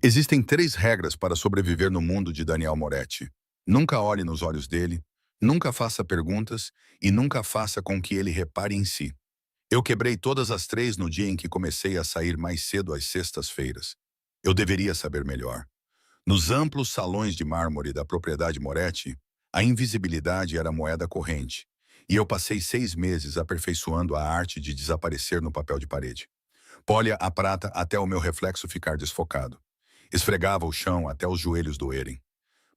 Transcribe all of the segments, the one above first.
Existem 3 regras para sobreviver no mundo de Daniel Moretti. Nunca olhe nos olhos dele, nunca faça perguntas e nunca faça com que ele repare em si. Eu quebrei todas as 3 no dia em que comecei a sair mais cedo às sextas-feiras. Eu deveria saber melhor. Nos amplos salões de mármore da propriedade Moretti, a invisibilidade era moeda corrente, e eu passei 6 meses aperfeiçoando a arte de desaparecer no papel de parede. Polha a prata até o meu reflexo ficar desfocado. Esfregava o chão até os joelhos doerem.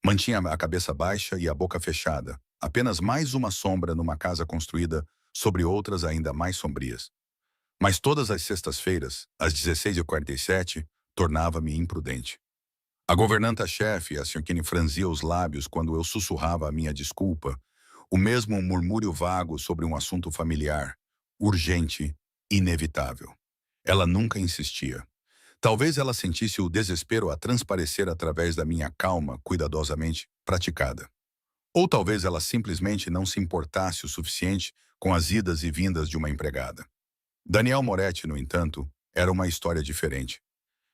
Mantinha a cabeça baixa e a boca fechada, apenas mais uma sombra numa casa construída sobre outras ainda mais sombrias. Mas todas as sextas-feiras, às 16h47, tornava-me imprudente. A governanta-chefe, a senhorina, franzia os lábios quando eu sussurrava a minha desculpa, o mesmo murmúrio vago sobre um assunto familiar, urgente, inevitável. Ela nunca insistia. Talvez ela sentisse o desespero a transparecer através da minha calma cuidadosamente praticada. Ou talvez ela simplesmente não se importasse o suficiente com as idas e vindas de uma empregada. Daniel Moretti, no entanto, era uma história diferente.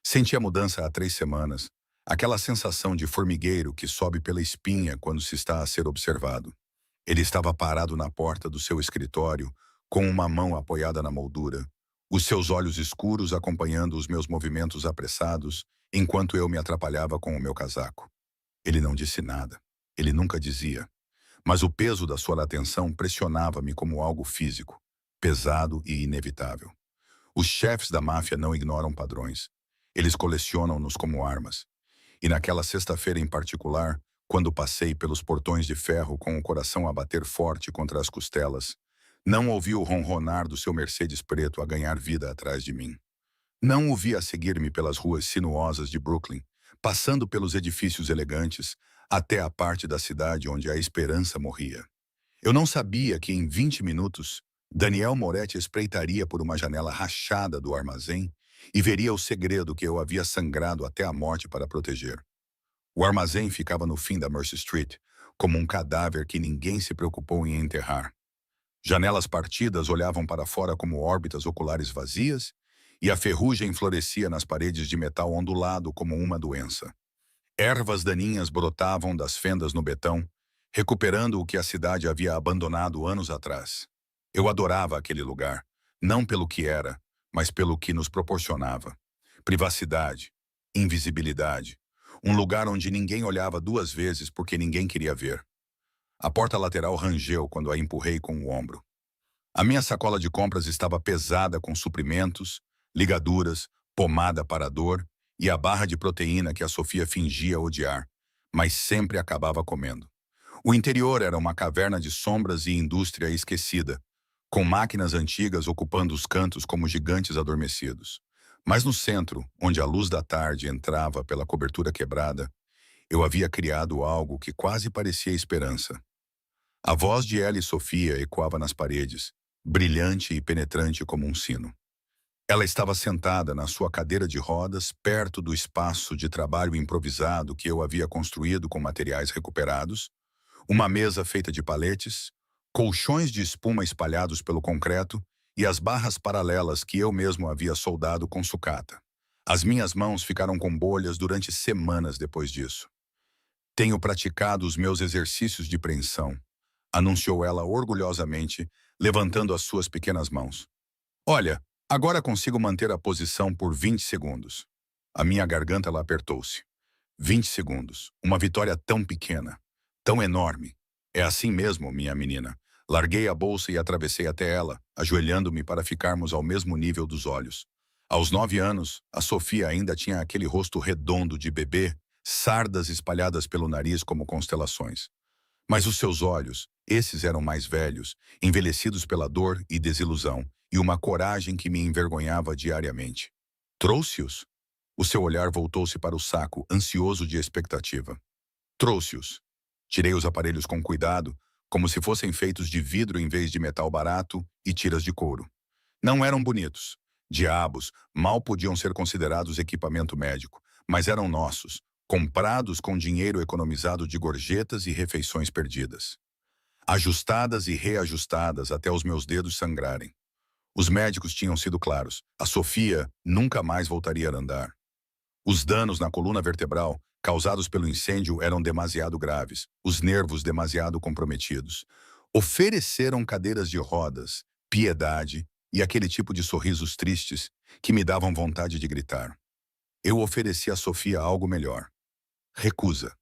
Senti a mudança há 3 semanas, aquela sensação de formigueiro que sobe pela espinha quando se está a ser observado. Ele estava parado na porta do seu escritório, com uma mão apoiada na moldura, os seus olhos escuros acompanhando os meus movimentos apressados, enquanto eu me atrapalhava com o meu casaco. Ele não disse nada. Ele nunca dizia. Mas o peso da sua atenção pressionava-me como algo físico, pesado e inevitável. Os chefes da máfia não ignoram padrões. Eles colecionam-nos como armas. E naquela sexta-feira em particular, quando passei pelos portões de ferro com o coração a bater forte contra as costelas, não ouvi o ronronar do seu Mercedes preto a ganhar vida atrás de mim. Não o vi a seguir-me pelas ruas sinuosas de Brooklyn, passando pelos edifícios elegantes, até a parte da cidade onde a esperança morria. Eu não sabia que em 20 minutos, Daniel Moretti espreitaria por uma janela rachada do armazém e veria o segredo que eu havia sangrado até a morte para proteger. O armazém ficava no fim da Mercy Street, como um cadáver que ninguém se preocupou em enterrar. Janelas partidas olhavam para fora como órbitas oculares vazias, e a ferrugem florescia nas paredes de metal ondulado como uma doença. Ervas daninhas brotavam das fendas no betão, recuperando o que a cidade havia abandonado anos atrás. Eu adorava aquele lugar, não pelo que era, mas pelo que nos proporcionava. Privacidade, invisibilidade, um lugar onde ninguém olhava 2 vezes porque ninguém queria ver. A porta lateral rangeu quando a empurrei com o ombro. A minha sacola de compras estava pesada com suprimentos, ligaduras, pomada para a dor e a barra de proteína que a Sofia fingia odiar, mas sempre acabava comendo. O interior era uma caverna de sombras e indústria esquecida, com máquinas antigas ocupando os cantos como gigantes adormecidos. Mas no centro, onde a luz da tarde entrava pela cobertura quebrada, eu havia criado algo que quase parecia esperança. A voz de ela e Sofia ecoava nas paredes, brilhante e penetrante como um sino. Ela estava sentada na sua cadeira de rodas, perto do espaço de trabalho improvisado que eu havia construído com materiais recuperados, uma mesa feita de paletes, colchões de espuma espalhados pelo concreto e as barras paralelas que eu mesmo havia soldado com sucata. As minhas mãos ficaram com bolhas durante semanas depois disso. Tenho praticado os meus exercícios de preensão, anunciou ela orgulhosamente, levantando as suas pequenas mãos. Olha, agora consigo manter a posição por 20 segundos. A minha garganta lá apertou-se. 20 segundos. Uma vitória tão pequena, tão enorme. É assim mesmo, minha menina. Larguei a bolsa e atravessei até ela, ajoelhando-me para ficarmos ao mesmo nível dos olhos. Aos 9 anos, a Sofia ainda tinha aquele rosto redondo de bebê, sardas espalhadas pelo nariz como constelações. Mas os seus olhos, esses eram mais velhos, envelhecidos pela dor e desilusão, e uma coragem que me envergonhava diariamente. Trouxe-os? O seu olhar voltou-se para o saco, ansioso de expectativa. Trouxe-os. Tirei os aparelhos com cuidado, como se fossem feitos de vidro em vez de metal barato e tiras de couro. Não eram bonitos. Diabos, mal podiam ser considerados equipamento médico, mas eram nossos, comprados com dinheiro economizado de gorjetas e refeições perdidas. Ajustadas e reajustadas até os meus dedos sangrarem. Os médicos tinham sido claros. A Sofia nunca mais voltaria a andar. Os danos na coluna vertebral causados pelo incêndio eram demasiado graves, os nervos demasiado comprometidos. Ofereceram cadeiras de rodas, piedade e aquele tipo de sorrisos tristes que me davam vontade de gritar. Eu ofereci a Sofia algo melhor. Recusa.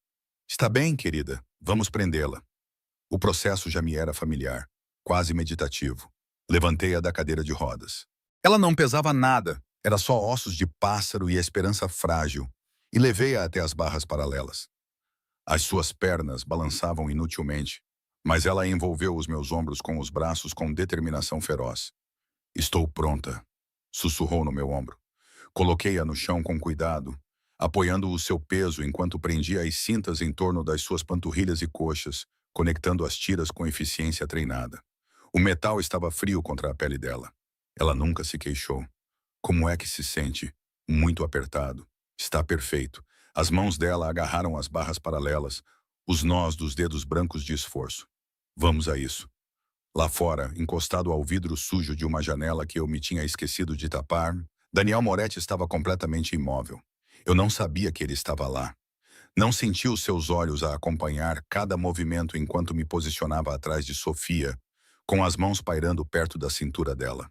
Está bem, querida, vamos prendê-la. O processo já me era familiar, quase meditativo. Levantei-a da cadeira de rodas. Ela não pesava nada, era só ossos de pássaro e esperança frágil, e levei-a até as barras paralelas. As suas pernas balançavam inutilmente, mas ela envolveu os meus ombros com os braços com determinação feroz. Estou pronta, sussurrou no meu ombro. Coloquei-a no chão com cuidado, apoiando o seu peso enquanto prendia as cintas em torno das suas panturrilhas e coxas, conectando as tiras com eficiência treinada. O metal estava frio contra a pele dela. Ela nunca se queixou. Como é que se sente? Muito apertado. Está perfeito. As mãos dela agarraram as barras paralelas, os nós dos dedos brancos de esforço. Vamos a isso. Lá fora, encostado ao vidro sujo de uma janela que eu me tinha esquecido de tapar, Daniel Moretti estava completamente imóvel. Eu não sabia que ele estava lá. Não senti os seus olhos a acompanhar cada movimento enquanto me posicionava atrás de Sofia, com as mãos pairando perto da cintura dela.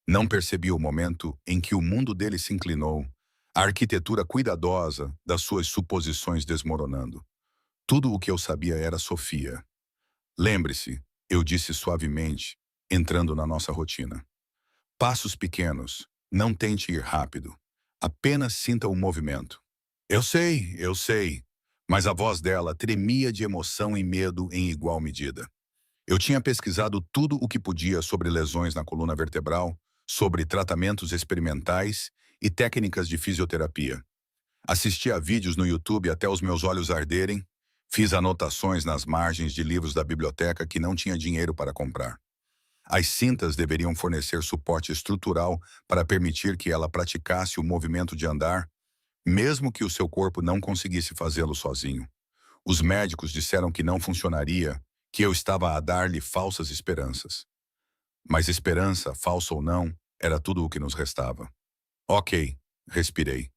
Não percebi o momento em que o mundo dele se inclinou, a arquitetura cuidadosa das suas suposições desmoronando. Tudo o que eu sabia era Sofia. Lembre-se, eu disse suavemente, entrando na nossa rotina. Passos pequenos, não tente ir rápido. Apenas sinta o movimento. Eu sei, mas a voz dela tremia de emoção e medo em igual medida. Eu tinha pesquisado tudo o que podia sobre lesões na coluna vertebral, sobre tratamentos experimentais e técnicas de fisioterapia. Assisti a vídeos no YouTube até os meus olhos arderem, fiz anotações nas margens de livros da biblioteca que não tinha dinheiro para comprar. As cintas deveriam fornecer suporte estrutural para permitir que ela praticasse o movimento de andar, mesmo que o seu corpo não conseguisse fazê-lo sozinho. Os médicos disseram que não funcionaria, que eu estava a dar-lhe falsas esperanças. Mas esperança, falsa ou não, era tudo o que nos restava. Ok, respirei.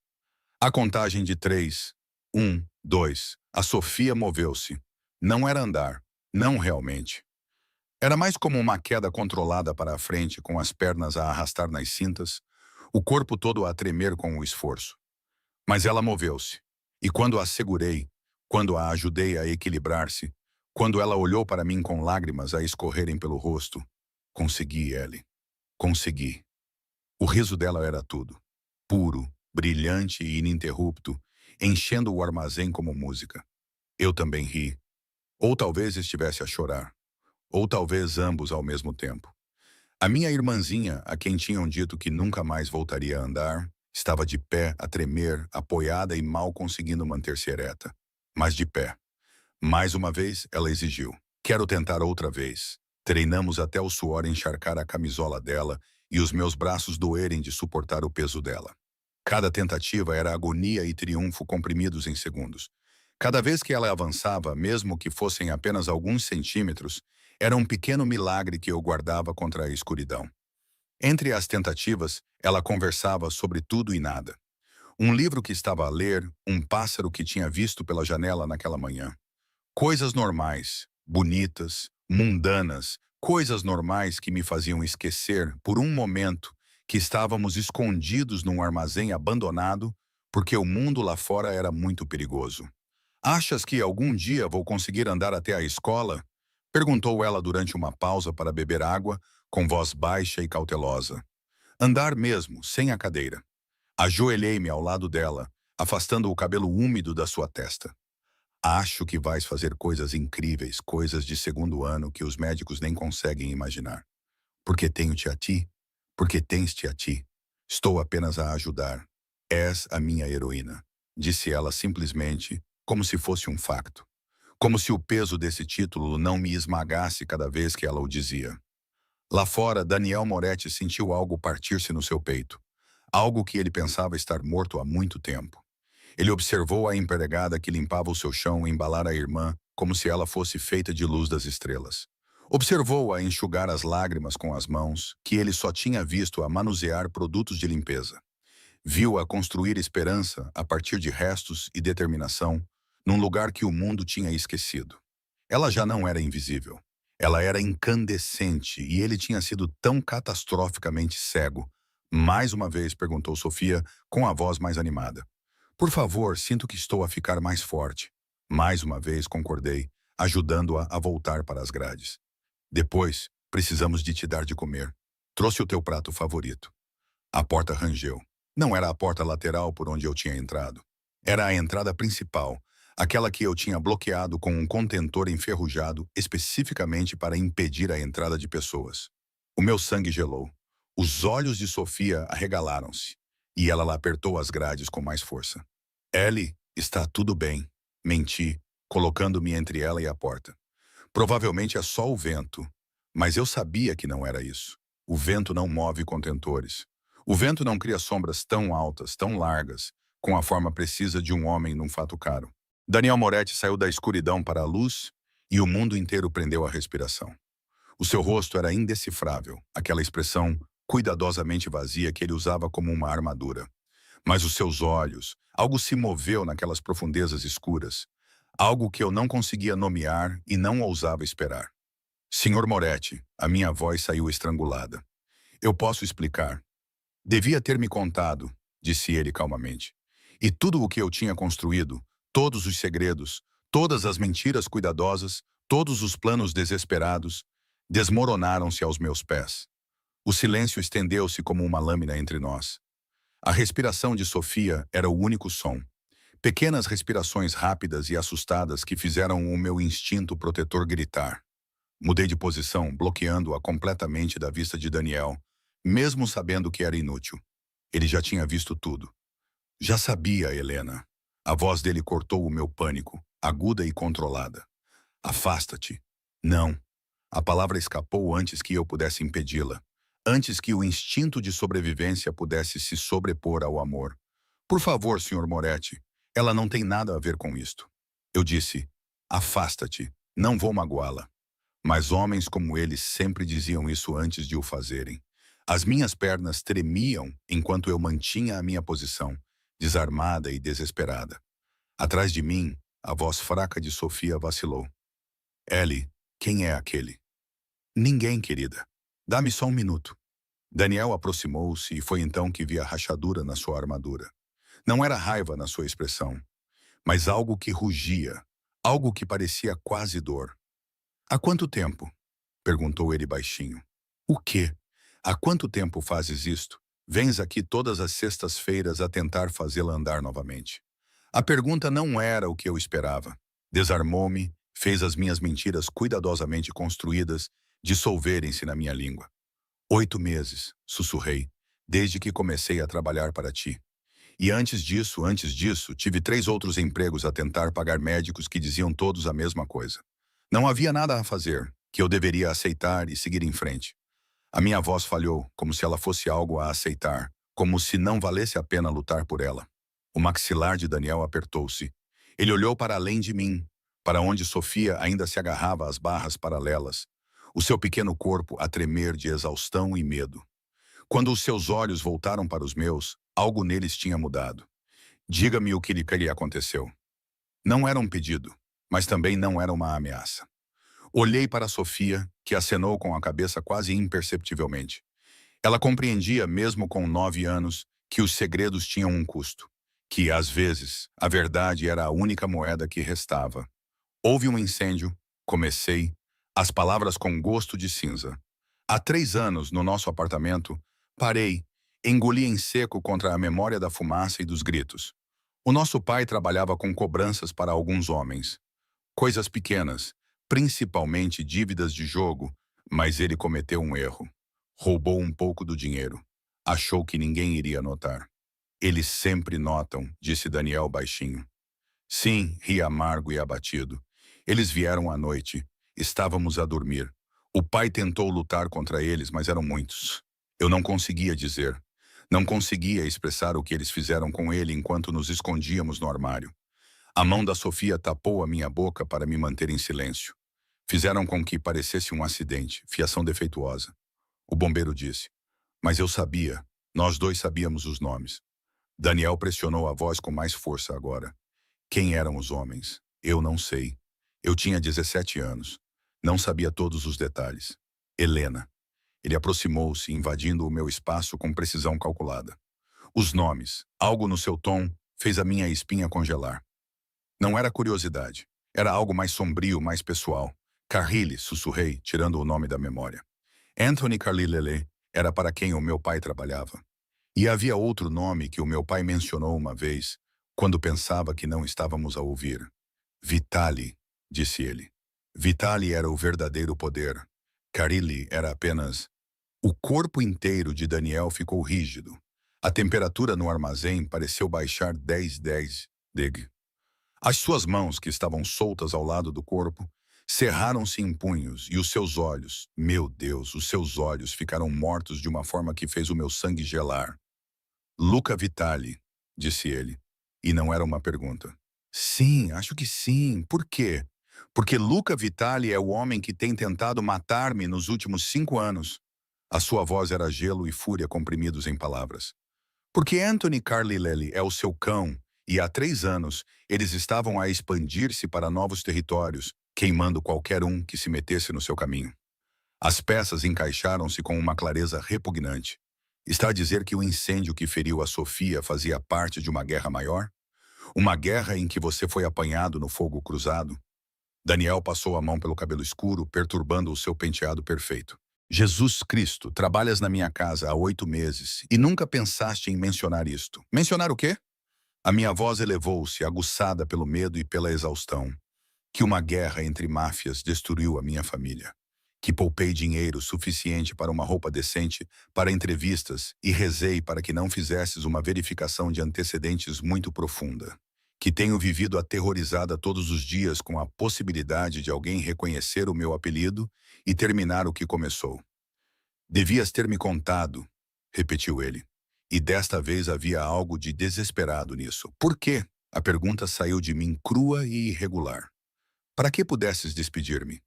A contagem de 3, 1, 2, a Sofia moveu-se. Não era andar, não realmente. Era mais como uma queda controlada para a frente, com as pernas a arrastar nas cintas, o corpo todo a tremer com o esforço. Mas ela moveu-se, e quando a segurei, quando a ajudei a equilibrar-se, quando ela olhou para mim com lágrimas a escorrerem pelo rosto, consegui, Ellie. Consegui. O riso dela era tudo. Puro, brilhante e ininterrupto, enchendo o armazém como música. Eu também ri. Ou talvez estivesse a chorar. Ou talvez ambos ao mesmo tempo. A minha irmãzinha, a quem tinham dito que nunca mais voltaria a andar, estava de pé, a tremer, apoiada e mal conseguindo manter-se ereta. Mas de pé. Mais uma vez, ela exigiu. Quero tentar outra vez. Treinamos até o suor encharcar a camisola dela e os meus braços doerem de suportar o peso dela. Cada tentativa era agonia e triunfo comprimidos em segundos. Cada vez que ela avançava, mesmo que fossem apenas alguns centímetros, era um pequeno milagre que eu guardava contra a escuridão. Entre as tentativas, ela conversava sobre tudo e nada. Um livro que estava a ler, um pássaro que tinha visto pela janela naquela manhã. Coisas normais, bonitas, mundanas, coisas normais que me faziam esquecer, por um momento, que estávamos escondidos num armazém abandonado porque o mundo lá fora era muito perigoso. Achas que algum dia vou conseguir andar até a escola? Perguntou ela durante uma pausa para beber água, com voz baixa e cautelosa. Andar mesmo, sem a cadeira. Ajoelhei-me ao lado dela, afastando o cabelo úmido da sua testa. Acho que vais fazer coisas incríveis, coisas de segundo ano que os médicos nem conseguem imaginar. Porque tenho-te a ti, porque tens-te a ti. Estou apenas a ajudar. És a minha heroína, disse ela simplesmente, como se fosse um facto. Como se o peso desse título não me esmagasse cada vez que ela o dizia. Lá fora, Daniel Moretti sentiu algo partir-se no seu peito. Algo que ele pensava estar morto há muito tempo. Ele observou a empregada que limpava o seu chão embalar a irmã como se ela fosse feita de luz das estrelas. Observou-a enxugar as lágrimas com as mãos, que ele só tinha visto a manusear produtos de limpeza. Viu-a construir esperança a partir de restos e determinação, num lugar que o mundo tinha esquecido. Ela já não era invisível. Ela era incandescente e ele tinha sido tão catastroficamente cego. Mais uma vez, perguntou Sofia, com a voz mais animada. Por favor, sinto que estou a ficar mais forte. Mais uma vez, concordei, ajudando-a a voltar para as grades. Depois, precisamos de te dar de comer. Trouxe o teu prato favorito. A porta rangeu. Não era a porta lateral por onde eu tinha entrado. Era a entrada principal, aquela que eu tinha bloqueado com um contentor enferrujado especificamente para impedir a entrada de pessoas. O meu sangue gelou. Os olhos de Sofia arregalaram-se, e ela lá apertou as grades com mais força. Ellie, está tudo bem. Menti, colocando-me entre ela e a porta. Provavelmente é só o vento, mas eu sabia que não era isso. O vento não move contentores. O vento não cria sombras tão altas, tão largas, com a forma precisa de um homem num fato caro. Daniel Moretti saiu da escuridão para a luz e o mundo inteiro prendeu a respiração. O seu rosto era indecifrável, aquela expressão cuidadosamente vazia que ele usava como uma armadura. Mas os seus olhos, algo se moveu naquelas profundezas escuras, algo que eu não conseguia nomear e não ousava esperar. Senhor Moretti, a minha voz saiu estrangulada. Eu posso explicar. Devia ter me contado, disse ele calmamente. E tudo o que eu tinha construído, todos os segredos, todas as mentiras cuidadosas, todos os planos desesperados, desmoronaram-se aos meus pés. O silêncio estendeu-se como uma lâmina entre nós. A respiração de Sofia era o único som. Pequenas respirações rápidas e assustadas que fizeram o meu instinto protetor gritar. Mudei de posição, bloqueando-a completamente da vista de Daniel, mesmo sabendo que era inútil. Ele já tinha visto tudo. Já sabia, Helena. A voz dele cortou o meu pânico, aguda e controlada. Afasta-te. Não. A palavra escapou antes que eu pudesse impedi-la, antes que o instinto de sobrevivência pudesse se sobrepor ao amor. Por favor, Sr. Moretti, ela não tem nada a ver com isto. Eu disse, afasta-te, não vou magoá-la. Mas homens como ele sempre diziam isso antes de o fazerem. As minhas pernas tremiam enquanto eu mantinha a minha posição, desarmada e desesperada. Atrás de mim, a voz fraca de Sofia vacilou. Ellie, quem é aquele? Ninguém, querida. Dá-me só um minuto. Daniel aproximou-se e foi então que vi a rachadura na sua armadura. Não era raiva na sua expressão, mas algo que rugia, algo que parecia quase dor. Há quanto tempo? Perguntou ele baixinho. O quê? Há quanto tempo fazes isto? Vens aqui todas as sextas-feiras a tentar fazê-la andar novamente. A pergunta não era o que eu esperava. Desarmou-me, fez as minhas mentiras cuidadosamente construídas dissolverem-se na minha língua. 8 meses, sussurrei, desde que comecei a trabalhar para ti. E antes disso, tive 3 outros empregos a tentar pagar médicos que diziam todos a mesma coisa. Não havia nada a fazer, que eu deveria aceitar e seguir em frente. A minha voz falhou, como se ela fosse algo a aceitar, como se não valesse a pena lutar por ela. O maxilar de Daniel apertou-se. Ele olhou para além de mim, para onde Sofia ainda se agarrava às barras paralelas, o seu pequeno corpo a tremer de exaustão e medo. Quando os seus olhos voltaram para os meus, algo neles tinha mudado. Diga-me o que lhe aconteceu. Não era um pedido, mas também não era uma ameaça. Olhei para Sofia, que acenou com a cabeça quase imperceptivelmente. Ela compreendia, mesmo com 9 anos, que os segredos tinham um custo, que, às vezes, a verdade era a única moeda que restava. Houve um incêndio, comecei, as palavras com gosto de cinza. Há 3 anos, no nosso apartamento, parei, engoli em seco contra a memória da fumaça e dos gritos. O nosso pai trabalhava com cobranças para alguns homens. Coisas pequenas, principalmente dívidas de jogo, mas ele cometeu um erro. Roubou um pouco do dinheiro. Achou que ninguém iria notar. Eles sempre notam, disse Daniel baixinho. Sim, ri amargo e abatido. Eles vieram à noite. Estávamos a dormir. O pai tentou lutar contra eles, mas eram muitos. Eu não conseguia dizer. Não conseguia expressar o que eles fizeram com ele enquanto nos escondíamos no armário. A mão da Sofia tapou a minha boca para me manter em silêncio. Fizeram com que parecesse um acidente, fiação defeituosa. O bombeiro disse. Mas eu sabia. Nós 2 sabíamos os nomes. Daniel pressionou a voz com mais força agora. Quem eram os homens? Eu não sei. Eu tinha 17 anos. Não sabia todos os detalhes. Helena. Ele aproximou-se, invadindo o meu espaço com precisão calculada. Os nomes, algo no seu tom, fez a minha espinha congelar. Não era curiosidade. Era algo mais sombrio, mais pessoal. Carrile, sussurrei, tirando o nome da memória. Anthony Carlile era para quem o meu pai trabalhava. E havia outro nome que o meu pai mencionou uma vez, quando pensava que não estávamos a ouvir. Vitali, disse ele. Vitali era o verdadeiro poder. Carille era apenas... O corpo inteiro de Daniel ficou rígido. A temperatura no armazém pareceu baixar 10 deg. As suas mãos, que estavam soltas ao lado do corpo, cerraram-se em punhos, e os seus olhos, meu Deus, os seus olhos ficaram mortos de uma forma que fez o meu sangue gelar. Luca Vitali, disse ele, e não era uma pergunta. Sim, acho que sim. Por quê? Porque Luca Vitali é o homem que tem tentado matar-me nos últimos 5 anos. A sua voz era gelo e fúria comprimidos em palavras. Porque Anthony Carlile é o seu cão, e há 3 anos eles estavam a expandir-se para novos territórios, queimando qualquer um que se metesse no seu caminho. As peças encaixaram-se com uma clareza repugnante. Está a dizer que o incêndio que feriu a Sofia fazia parte de uma guerra maior? Uma guerra em que você foi apanhado no fogo cruzado? Daniel passou a mão pelo cabelo escuro, perturbando o seu penteado perfeito. Jesus Cristo, trabalhas na minha casa há 8 meses e nunca pensaste em mencionar isto. Mencionar o quê? A minha voz elevou-se, aguçada pelo medo e pela exaustão. Que uma guerra entre máfias destruiu a minha família. Que poupei dinheiro suficiente para uma roupa decente, para entrevistas, e rezei para que não fizesses uma verificação de antecedentes muito profunda. Que tenho vivido aterrorizada todos os dias com a possibilidade de alguém reconhecer o meu apelido e terminar o que começou. Devias ter me contado, repetiu ele. E desta vez havia algo de desesperado nisso. Por quê? A pergunta saiu de mim crua e irregular. Para que pudesses despedir-me?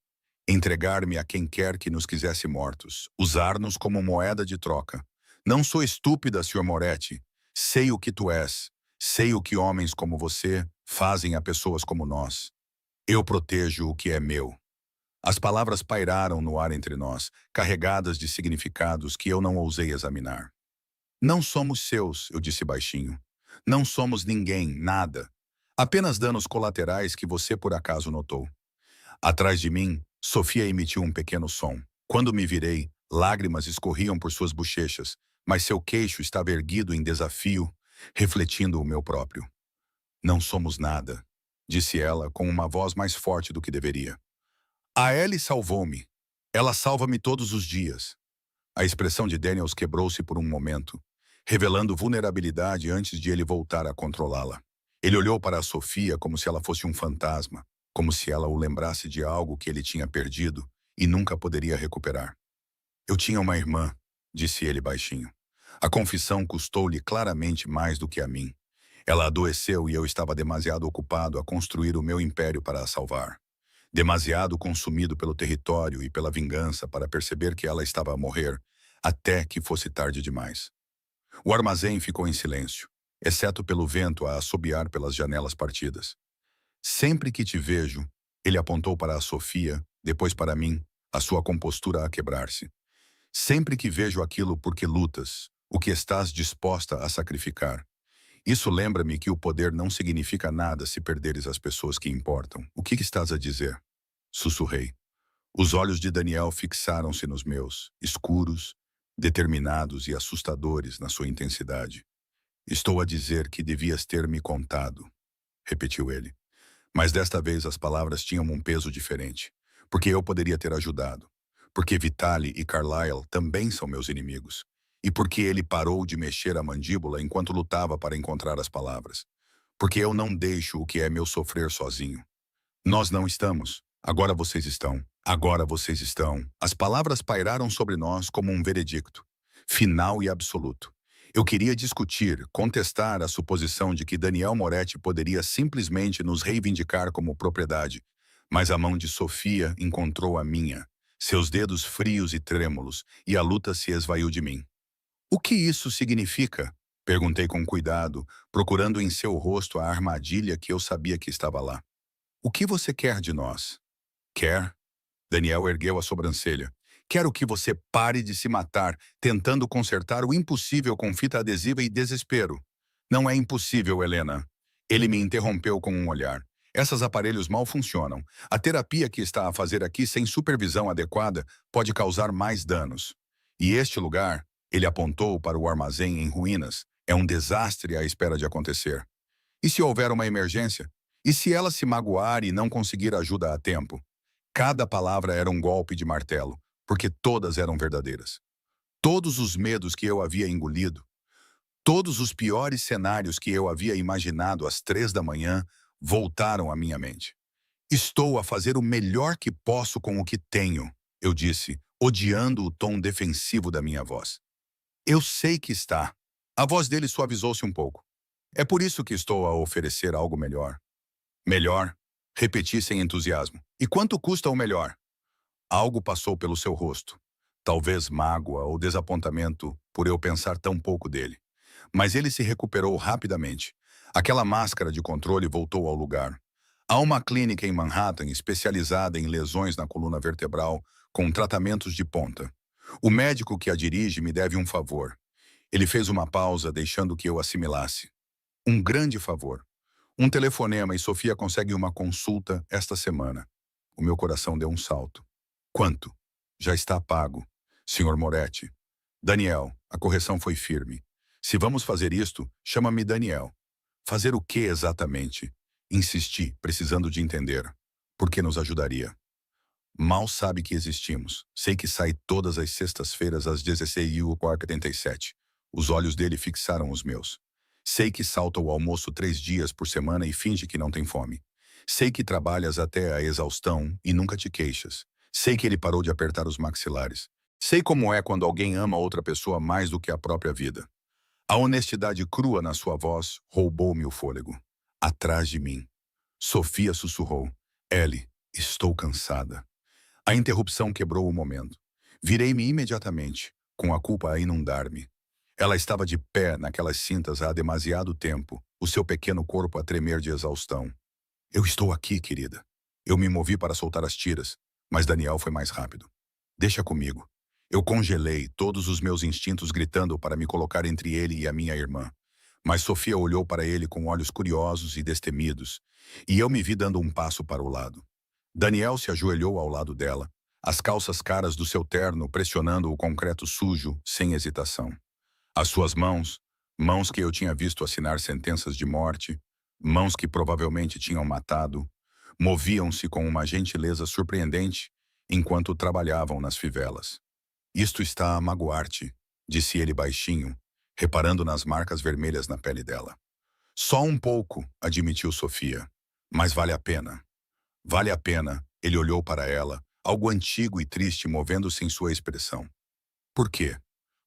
Entregar-me a quem quer que nos quisesse mortos. Usar-nos como moeda de troca. Não sou estúpida, Sr. Moretti. Sei o que tu és. Sei o que homens como você fazem a pessoas como nós. Eu protejo o que é meu. As palavras pairaram no ar entre nós, carregadas de significados que eu não ousei examinar. Não somos seus, eu disse baixinho. Não somos ninguém, nada. Apenas danos colaterais que você por acaso notou. Atrás de mim, Sofia emitiu um pequeno som. Quando me virei, lágrimas escorriam por suas bochechas, mas seu queixo estava erguido em desafio, refletindo o meu próprio. Não somos nada, disse ela com uma voz mais forte do que deveria. A Ellie salvou-me. Ela salva-me todos os dias. A expressão de Daniels quebrou-se por um momento, revelando vulnerabilidade antes de ele voltar a controlá-la. Ele olhou para a Sofia como se ela fosse um fantasma, como se ela o lembrasse de algo que ele tinha perdido e nunca poderia recuperar. Eu tinha uma irmã, disse ele baixinho. A confissão custou-lhe claramente mais do que a mim. Ela adoeceu e eu estava demasiado ocupado a construir o meu império para a salvar. Demasiado consumido pelo território e pela vingança para perceber que ela estava a morrer, até que fosse tarde demais. O armazém ficou em silêncio, exceto pelo vento a assobiar pelas janelas partidas. Sempre que te vejo, ele apontou para a Sofia, depois para mim, a sua compostura a quebrar-se. Sempre que vejo aquilo porque lutas, o que estás disposta a sacrificar. Isso lembra-me que o poder não significa nada se perderes as pessoas que importam. O que estás a dizer? Sussurrei. Os olhos de Daniel fixaram-se nos meus, escuros, determinados e assustadores na sua intensidade. Estou a dizer que devias ter me contado, repetiu ele. Mas desta vez as palavras tinham um peso diferente, porque eu poderia ter ajudado, porque Vitali e Carlyle também são meus inimigos, e porque ele parou de mexer a mandíbula enquanto lutava para encontrar as palavras, porque eu não deixo o que é meu sofrer sozinho. Nós não estamos, agora vocês estão, agora vocês estão. As palavras pairaram sobre nós como um veredicto, final e absoluto. Eu queria discutir, contestar a suposição de que Daniel Moretti poderia simplesmente nos reivindicar como propriedade, mas a mão de Sofia encontrou a minha, seus dedos frios e trêmulos, e a luta se esvaiu de mim. O que isso significa? Perguntei com cuidado, procurando em seu rosto a armadilha que eu sabia que estava lá. O que você quer de nós? Quer? Daniel ergueu a sobrancelha. Quero que você pare de se matar, tentando consertar o impossível com fita adesiva e desespero. Não é impossível, Helena. Ele me interrompeu com um olhar. Esses aparelhos mal funcionam. A terapia que está a fazer aqui sem supervisão adequada pode causar mais danos. E este lugar, ele apontou para o armazém em ruínas, é um desastre à espera de acontecer. E se houver uma emergência? E se ela se magoar e não conseguir ajuda a tempo? Cada palavra era um golpe de martelo, porque todas eram verdadeiras. Todos os medos que eu havia engolido, todos os piores cenários que eu havia imaginado às 3 da manhã, voltaram à minha mente. Estou a fazer o melhor que posso com o que tenho, eu disse, odiando o tom defensivo da minha voz. Eu sei que está. A voz dele suavizou-se um pouco. É por isso que estou a oferecer algo melhor. Melhor? Repeti sem entusiasmo. E quanto custa o melhor? Algo passou pelo seu rosto. Talvez mágoa ou desapontamento por eu pensar tão pouco dele. Mas ele se recuperou rapidamente. Aquela máscara de controle voltou ao lugar. Há uma clínica em Manhattan especializada em lesões na coluna vertebral com tratamentos de ponta. O médico que a dirige me deve um favor. Ele fez uma pausa, deixando que eu assimilasse. Um grande favor. Um telefonema e Sofia consegue uma consulta esta semana. O meu coração deu um salto. Quanto? Já está pago. Senhor Moretti. Daniel, a correção foi firme. Se vamos fazer isto, chama-me Daniel. Fazer o que exatamente? Insisti, precisando de entender. Por que nos ajudaria? Mal sabe que existimos. Sei que sai todas as sextas-feiras às 16h47. Os olhos dele fixaram os meus. Sei que salta o almoço 3 dias por semana e finge que não tem fome. Sei que trabalhas até a exaustão e nunca te queixas. Sei que ele parou de apertar os maxilares. Sei como é quando alguém ama outra pessoa mais do que a própria vida. A honestidade crua na sua voz roubou-me o fôlego. Atrás de mim. Sofia sussurrou. Ellie, estou cansada. A interrupção quebrou o momento. Virei-me imediatamente, com a culpa a inundar-me. Ela estava de pé naquelas cintas há demasiado tempo, o seu pequeno corpo a tremer de exaustão. Eu estou aqui, querida. Eu me movi para soltar as tiras, mas Daniel foi mais rápido. Deixa comigo. Eu congelei, todos os meus instintos gritando para me colocar entre ele e a minha irmã. Mas Sofia olhou para ele com olhos curiosos e destemidos, e eu me vi dando um passo para o lado. Daniel se ajoelhou ao lado dela, as calças caras do seu terno pressionando o concreto sujo, sem hesitação. As suas mãos, mãos que eu tinha visto assinar sentenças de morte, mãos que provavelmente tinham matado, moviam-se com uma gentileza surpreendente enquanto trabalhavam nas fivelas. Isto está a magoar-te, disse ele baixinho, reparando nas marcas vermelhas na pele dela. Só um pouco, admitiu Sofia, mas vale a pena. Vale a pena, ele olhou para ela, algo antigo e triste movendo-se em sua expressão. Por quê?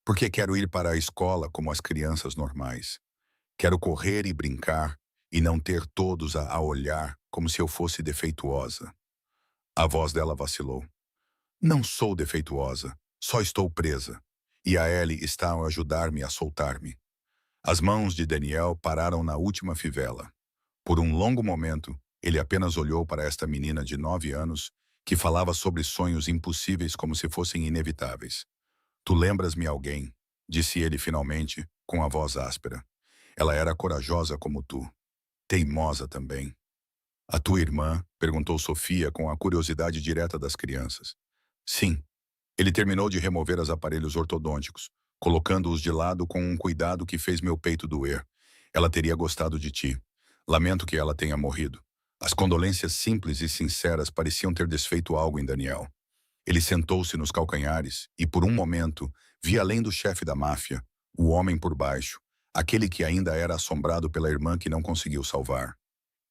Porque quero ir para a escola como as crianças normais. Quero correr e brincar e não ter todos a olhar como se eu fosse defeituosa. A voz dela vacilou. Não sou defeituosa, só estou presa. E a Ellie está a ajudar-me a soltar-me. As mãos de Daniel pararam na última fivela. Por um longo momento, ele apenas olhou para esta menina de 9 anos que falava sobre sonhos impossíveis como se fossem inevitáveis. Tu lembras-me alguém, disse ele finalmente, com a voz áspera. Ela era corajosa como tu. Teimosa também. A tua irmã? Perguntou Sofia com a curiosidade direta das crianças. Sim. Ele terminou de remover os aparelhos ortodônticos, colocando-os de lado com um cuidado que fez meu peito doer. Ela teria gostado de ti. Lamento que ela tenha morrido. As condolências simples e sinceras pareciam ter desfeito algo em Daniel. Ele sentou-se nos calcanhares e, por um momento, vi além do chefe da máfia, o homem por baixo, aquele que ainda era assombrado pela irmã que não conseguiu salvar.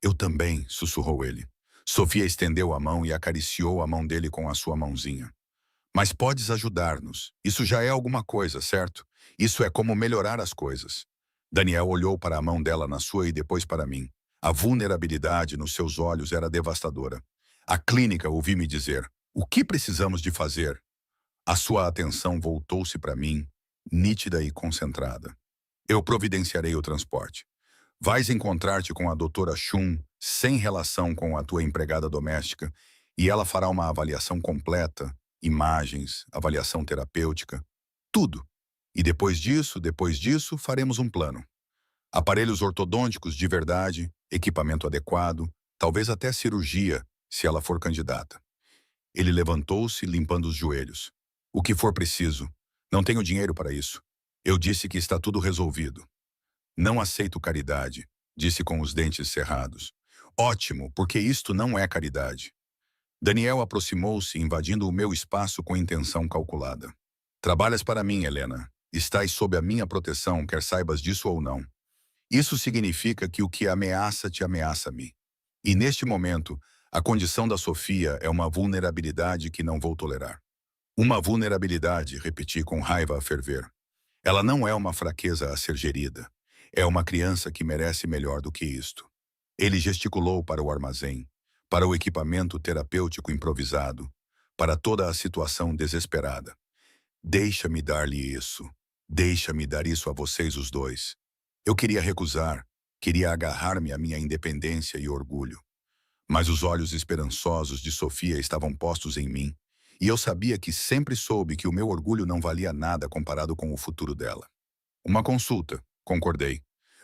Eu também, sussurrou ele. Sofia estendeu a mão e acariciou a mão dele com a sua mãozinha. Mas podes ajudar-nos. Isso já é alguma coisa, certo? Isso é como melhorar as coisas. Daniel olhou para a mão dela na sua e depois para mim. A vulnerabilidade nos seus olhos era devastadora. A clínica ouvi-me dizer, o que precisamos de fazer? A sua atenção voltou-se para mim, nítida e concentrada. Eu providenciarei o transporte. Vais encontrar-te com a doutora Chun, sem relação com a tua empregada doméstica, e ela fará uma avaliação completa, imagens, avaliação terapêutica, tudo. E depois disso, faremos um plano. Aparelhos ortodônticos de verdade, equipamento adequado, talvez até cirurgia, se ela for candidata. Ele levantou-se, limpando os joelhos. O que for preciso. Não tenho dinheiro para isso. Eu disse que está tudo resolvido. Não aceito caridade, disse com os dentes cerrados. Ótimo, porque isto não é caridade. Daniel aproximou-se, invadindo o meu espaço com intenção calculada. Trabalhas para mim, Helena. Estás sob a minha proteção, quer saibas disso ou não. Isso significa que o que ameaça te ameaça-me. E neste momento, a condição da Sofia é uma vulnerabilidade que não vou tolerar. Uma vulnerabilidade, repeti com raiva a ferver. Ela não é uma fraqueza a ser gerida. É uma criança que merece melhor do que isto. Ele gesticulou para o armazém, para o equipamento terapêutico improvisado, para toda a situação desesperada. Deixa-me dar-lhe isso. Deixa-me dar isso a vocês os dois. Eu queria recusar, queria agarrar-me à minha independência e orgulho. Mas os olhos esperançosos de Sofia estavam postos em mim, e eu sabia que sempre soube que o meu orgulho não valia nada comparado com o futuro dela. Uma consulta, concordei.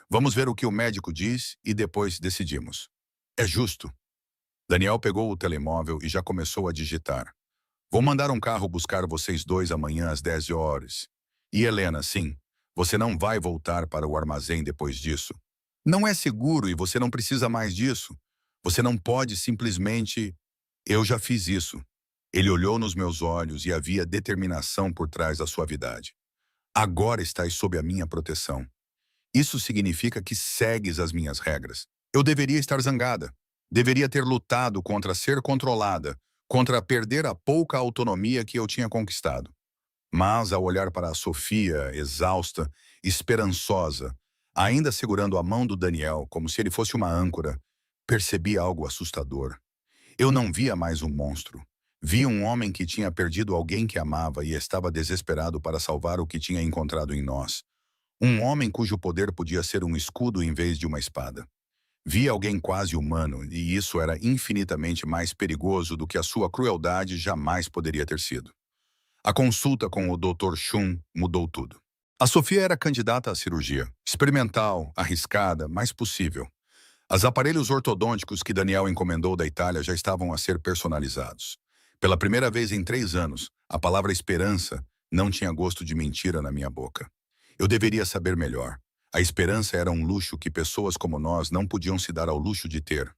Vamos ver o que o médico diz e depois decidimos. É justo. Daniel pegou o telemóvel e já começou a digitar. Vou mandar um carro buscar vocês dois amanhã às 10 horas. E Helena, sim, você não vai voltar para o armazém depois disso. Não é seguro e você não precisa mais disso. Você não pode simplesmente... Eu já fiz isso. Ele olhou nos meus olhos e havia determinação por trás da suavidade. Agora estás sob a minha proteção. Isso significa que segues as minhas regras. Eu deveria estar zangada. Deveria ter lutado contra ser controlada, contra perder a pouca autonomia que eu tinha conquistado. Mas, ao olhar para a Sofia, exausta, esperançosa, ainda segurando a mão do Daniel como se ele fosse uma âncora, percebi algo assustador. Eu não via mais um monstro. Vi um homem que tinha perdido alguém que amava e estava desesperado para salvar o que tinha encontrado em nós. Um homem cujo poder podia ser um escudo em vez de uma espada. Vi alguém quase humano, e isso era infinitamente mais perigoso do que a sua crueldade jamais poderia ter sido. A consulta com o Dr. Chun mudou tudo. A Sofia era candidata à cirurgia, experimental, arriscada, mas possível. Os aparelhos ortodônticos que Daniel encomendou da Itália já estavam a ser personalizados. Pela primeira vez em 3 anos, a palavra esperança não tinha gosto de mentira na minha boca. Eu deveria saber melhor. A esperança era um luxo que pessoas como nós não podiam se dar ao luxo de ter.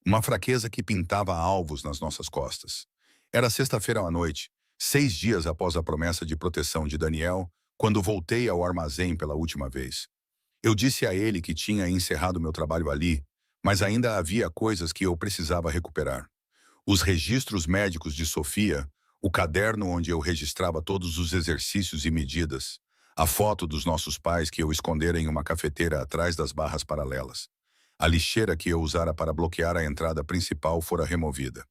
Uma fraqueza que pintava alvos nas nossas costas. Era sexta-feira à noite, 6 dias após a promessa de proteção de Daniel, quando voltei ao armazém pela última vez. Eu disse a ele que tinha encerrado meu trabalho ali, mas ainda havia coisas que eu precisava recuperar. Os registros médicos de Sofia, o caderno onde eu registrava todos os exercícios e medidas, a foto dos nossos pais que eu escondera em uma cafeteira atrás das barras paralelas. A lixeira que eu usara para bloquear a entrada principal fora removida.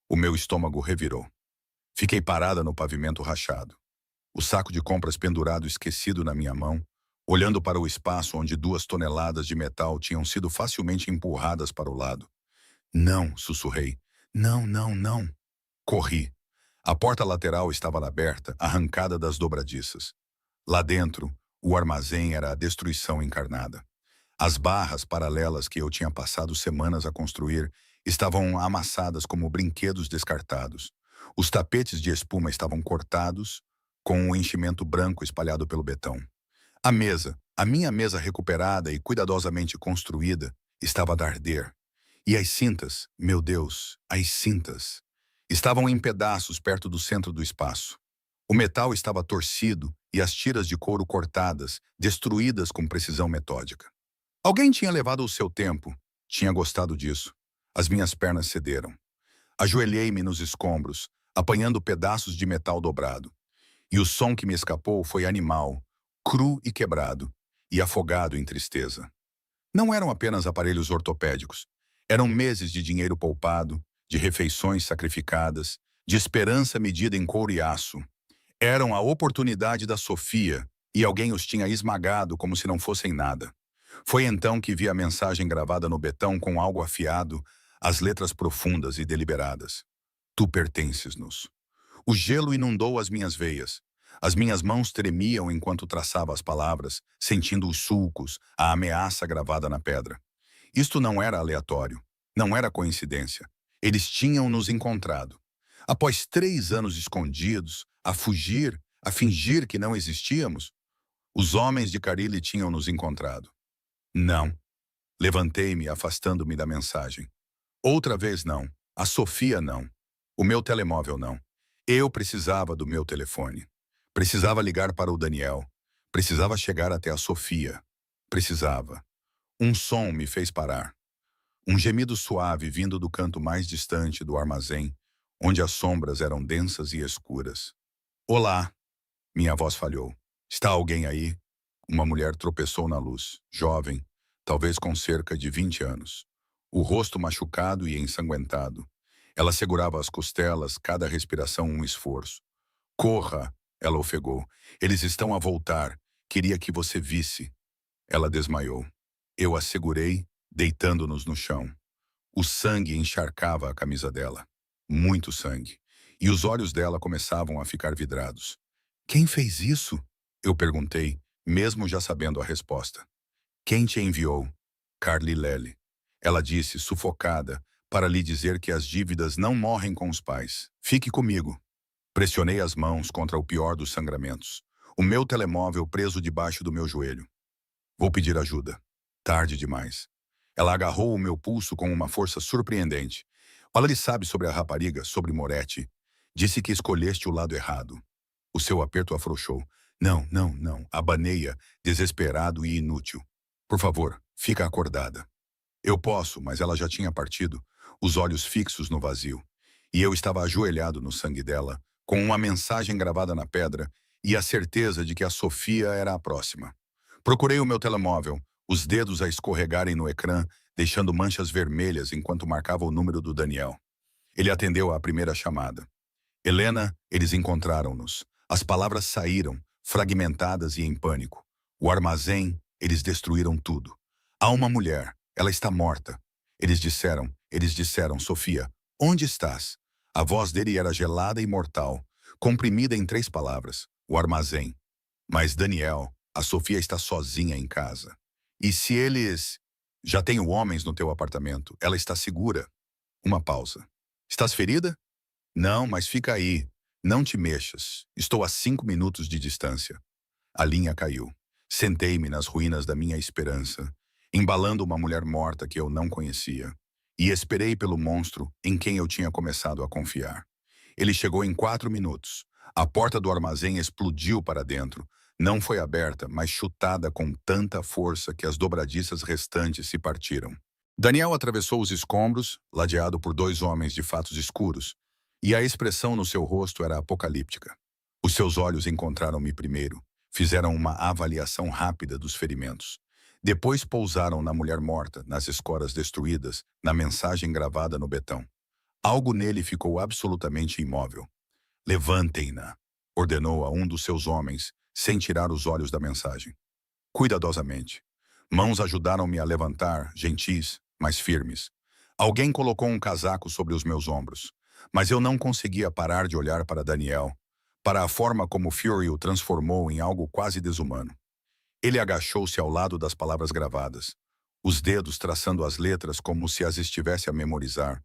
O meu estômago revirou. Fiquei parada no pavimento rachado. O saco de compras pendurado esquecido na minha mão, olhando para o espaço onde 2 toneladas de metal tinham sido facilmente empurradas para o lado. Não, sussurrei. Não, não, não. Corri. A porta lateral estava aberta, arrancada das dobradiças. Lá dentro, o armazém era a destruição encarnada. As barras paralelas que eu tinha passado semanas a construir estavam amassadas como brinquedos descartados. Os tapetes de espuma estavam cortados, com o enchimento branco espalhado pelo betão. A mesa, a minha mesa recuperada e cuidadosamente construída, estava a arder. E as cintas, meu Deus, as cintas, estavam em pedaços perto do centro do espaço. O metal estava torcido e as tiras de couro cortadas, destruídas com precisão metódica. Alguém tinha levado o seu tempo, tinha gostado disso. As minhas pernas cederam. Ajoelhei-me nos escombros, apanhando pedaços de metal dobrado. E o som que me escapou foi animal, cru e quebrado, e afogado em tristeza. Não eram apenas aparelhos ortopédicos. Eram meses de dinheiro poupado, de refeições sacrificadas, de esperança medida em couro e aço. Eram a oportunidade da Sofia, e alguém os tinha esmagado como se não fossem nada. Foi então que vi a mensagem gravada no betão com algo afiado, as letras profundas e deliberadas. Tu pertences-nos. O gelo inundou as minhas veias. As minhas mãos tremiam enquanto traçava as palavras, sentindo os sulcos, a ameaça gravada na pedra. Isto não era aleatório. Não era coincidência. Eles tinham nos encontrado. Após 3 anos escondidos, a fugir, a fingir que não existíamos, os homens de Carilli tinham nos encontrado. Não. Levantei-me, afastando-me da mensagem. Outra vez não. A Sofia não. O meu telemóvel não. Eu precisava do meu telefone. Precisava ligar para o Daniel. Precisava chegar até a Sofia. Precisava. Um som me fez parar. Um gemido suave vindo do canto mais distante do armazém, onde as sombras eram densas e escuras. Olá! Minha voz falhou. Está alguém aí? Uma mulher tropeçou na luz, jovem, talvez com cerca de 20 anos. O rosto machucado e ensanguentado. Ela segurava as costelas, cada respiração um esforço. Corra! Ela ofegou. Eles estão a voltar. Queria que você visse. Ela desmaiou. Eu a segurei, deitando-nos no chão. O sangue encharcava a camisa dela. Muito sangue. E os olhos dela começavam a ficar vidrados. Quem fez isso? Eu perguntei, mesmo já sabendo a resposta. Quem te enviou? Carly Lely. Ela disse, sufocada, para lhe dizer que as dívidas não morrem com os pais. Fique comigo. Pressionei as mãos contra o pior dos sangramentos. O meu telemóvel preso debaixo do meu joelho. Vou pedir ajuda. Tarde demais. Ela agarrou o meu pulso com uma força surpreendente. Ela lhe sabe sobre a rapariga, sobre Moretti. Disse que escolheste o lado errado. O seu aperto afrouxou. Não, não, não. Abaneia, desesperado e inútil. Por favor, fica acordada. Eu posso, mas ela já tinha partido, os olhos fixos no vazio. E eu estava ajoelhado no sangue dela, com uma mensagem gravada na pedra e a certeza de que a Sofia era a próxima. Procurei o meu telemóvel, os dedos a escorregarem no ecrã, deixando manchas vermelhas enquanto marcava o número do Daniel. Ele atendeu à primeira chamada. Helena, eles encontraram-nos. As palavras saíram, fragmentadas e em pânico. O armazém, eles destruíram tudo. Há uma mulher, ela está morta. Eles disseram, Sofia, onde estás? A voz dele era gelada e mortal, comprimida em 3 palavras, o armazém. Mas Daniel, a Sofia está sozinha em casa. E se eles... Já tenho homens no teu apartamento, ela está segura. Uma pausa. Estás ferida? Não, mas fica aí. Não te mexas. Estou a 5 minutos de distância. A linha caiu. Sentei-me nas ruínas da minha esperança, embalando uma mulher morta que eu não conhecia. E esperei pelo monstro em quem eu tinha começado a confiar. Ele chegou em 4 minutos. A porta do armazém explodiu para dentro. Não foi aberta, mas chutada com tanta força que as dobradiças restantes se partiram. Daniel atravessou os escombros, ladeado por 2 homens de fatos escuros, e a expressão no seu rosto era apocalíptica. Os seus olhos encontraram-me primeiro, fizeram uma avaliação rápida dos ferimentos. Depois pousaram na mulher morta, nas escoras destruídas, na mensagem gravada no betão. Algo nele ficou absolutamente imóvel. Levantem-na, ordenou a um dos seus homens, sem tirar os olhos da mensagem. Cuidadosamente. Mãos ajudaram-me a levantar, gentis, mas firmes. Alguém colocou um casaco sobre os meus ombros, mas eu não conseguia parar de olhar para Daniel, para a forma como Fury o transformou em algo quase desumano. Ele agachou-se ao lado das palavras gravadas, os dedos traçando as letras como se as estivesse a memorizar.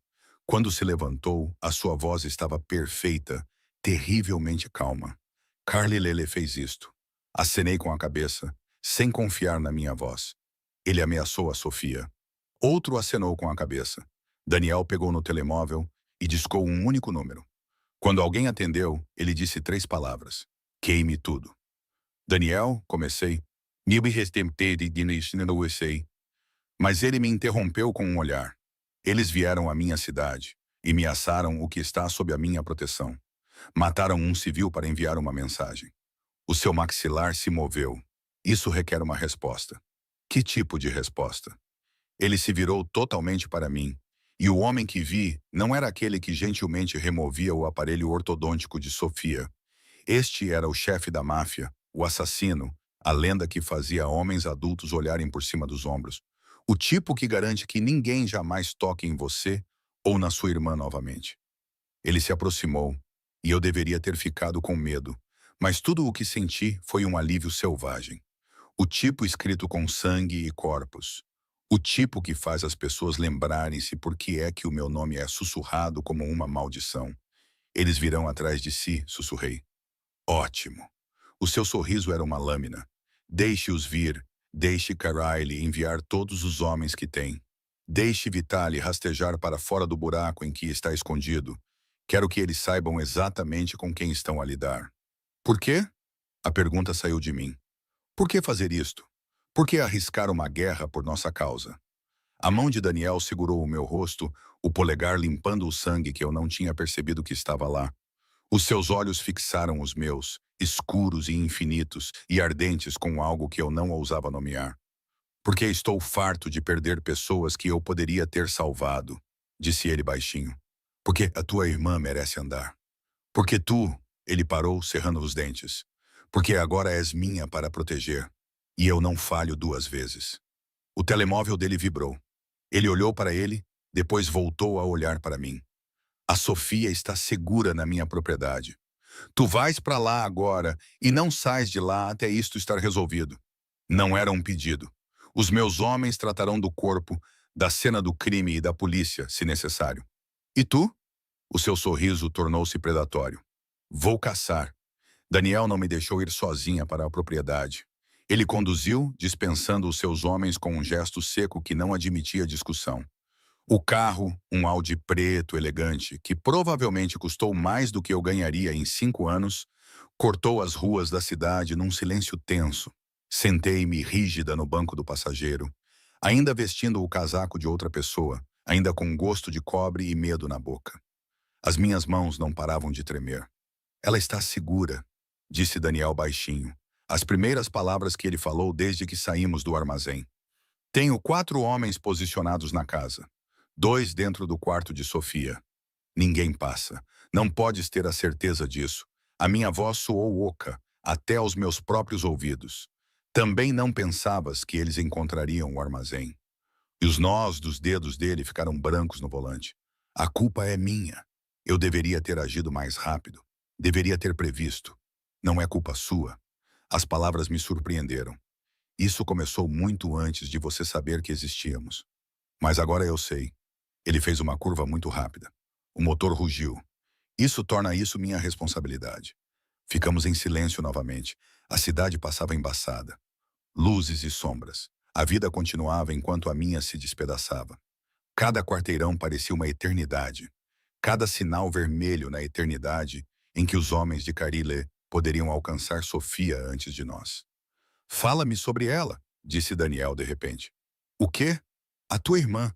Quando se levantou, a sua voz estava perfeita, terrivelmente calma. Carly Lely fez isto. Acenei com a cabeça, sem confiar na minha voz. Ele ameaçou a Sofia. Outro acenou com a cabeça. Daniel pegou no telemóvel e discou um único número. Quando alguém atendeu, ele disse 3 palavras. Queime tudo. Daniel, comecei. Mas ele me interrompeu com um olhar. Eles vieram à minha cidade e me assaram o que está sob a minha proteção. Mataram um civil para enviar uma mensagem. O seu maxilar se moveu. Isso requer uma resposta. Que tipo de resposta? Ele se virou totalmente para mim, e o homem que vi não era aquele que gentilmente removia o aparelho ortodôntico de Sofia. Este era o chefe da máfia, o assassino, A lenda que fazia homens adultos olharem por cima dos ombros. O tipo que garante que ninguém jamais toque em você ou na sua irmã novamente. Ele se aproximou, e eu deveria ter ficado com medo, mas tudo o que senti foi um alívio selvagem. O tipo escrito com sangue e corpos. O tipo que faz as pessoas lembrarem-se por que é que o meu nome é sussurrado como uma maldição. Eles virão atrás de si, sussurrei. Ótimo. O seu sorriso era uma lâmina. Deixe-os vir. Deixe Karaili enviar todos os homens que tem. Deixe Vitali rastejar para fora do buraco em que está escondido. Quero que eles saibam exatamente com quem estão a lidar. Por quê? A pergunta saiu de mim. Por que fazer isto? Por que arriscar uma guerra por nossa causa? A mão de Daniel segurou o meu rosto, o polegar limpando o sangue que eu não tinha percebido que estava lá. Os seus olhos fixaram os meus, escuros e infinitos, e ardentes com algo que eu não ousava nomear. Porque estou farto de perder pessoas que eu poderia ter salvado, disse ele baixinho. Porque a tua irmã merece andar. Porque tu, ele parou, cerrando os dentes. Porque agora és minha para proteger. E eu não falho duas vezes. O telemóvel dele vibrou. Ele olhou para ele, depois voltou a olhar para mim. A Sofia está segura na minha propriedade. Tu vais para lá agora e não sais de lá até isto estar resolvido. Não era um pedido. Os meus homens tratarão do corpo, da cena do crime e da polícia, se necessário. E tu? O seu sorriso tornou-se predatório. Vou caçar. Daniel não me deixou ir sozinha para a propriedade. Ele conduziu, dispensando os seus homens com um gesto seco que não admitia discussão. O carro, um Audi preto elegante, que provavelmente custou mais do que eu ganharia em 5 anos, cortou as ruas da cidade num silêncio tenso. Sentei-me rígida no banco do passageiro, ainda vestindo o casaco de outra pessoa, ainda com gosto de cobre e medo na boca. As minhas mãos não paravam de tremer. Ela está segura, disse Daniel baixinho, as primeiras palavras que ele falou desde que saímos do armazém. Tenho 4 homens posicionados na casa. 2 dentro do quarto de Sofia. Ninguém passa. Não podes ter a certeza disso. A minha voz soou oca, até aos meus próprios ouvidos. Também não pensavas que eles encontrariam o armazém. E os nós dos dedos dele ficaram brancos no volante. A culpa é minha. Eu deveria ter agido mais rápido. Deveria ter previsto. Não é culpa sua. As palavras me surpreenderam. Isso começou muito antes de você saber que existíamos. Mas agora eu sei. Ele fez uma curva muito rápida. O motor rugiu. Isso torna isso minha responsabilidade. Ficamos em silêncio novamente. A cidade passava embaçada. Luzes e sombras. A vida continuava enquanto a minha se despedaçava. Cada quarteirão parecia uma eternidade. Cada sinal vermelho na eternidade em que os homens de Carile poderiam alcançar Sofia antes de nós. Fala-me sobre ela, disse Daniel de repente. O quê? A tua irmã.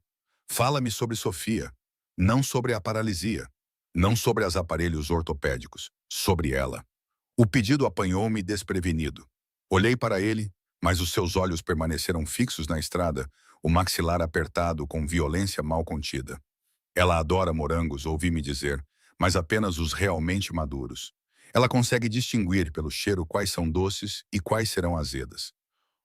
Fala-me sobre Sofia. Não sobre a paralisia. Não sobre os aparelhos ortopédicos. Sobre ela. O pedido apanhou-me desprevenido. Olhei para ele, mas os seus olhos permaneceram fixos na estrada, o maxilar apertado com violência mal contida. Ela adora morangos, ouvi-me dizer, mas apenas os realmente maduros. Ela consegue distinguir pelo cheiro quais são doces e quais serão azedas.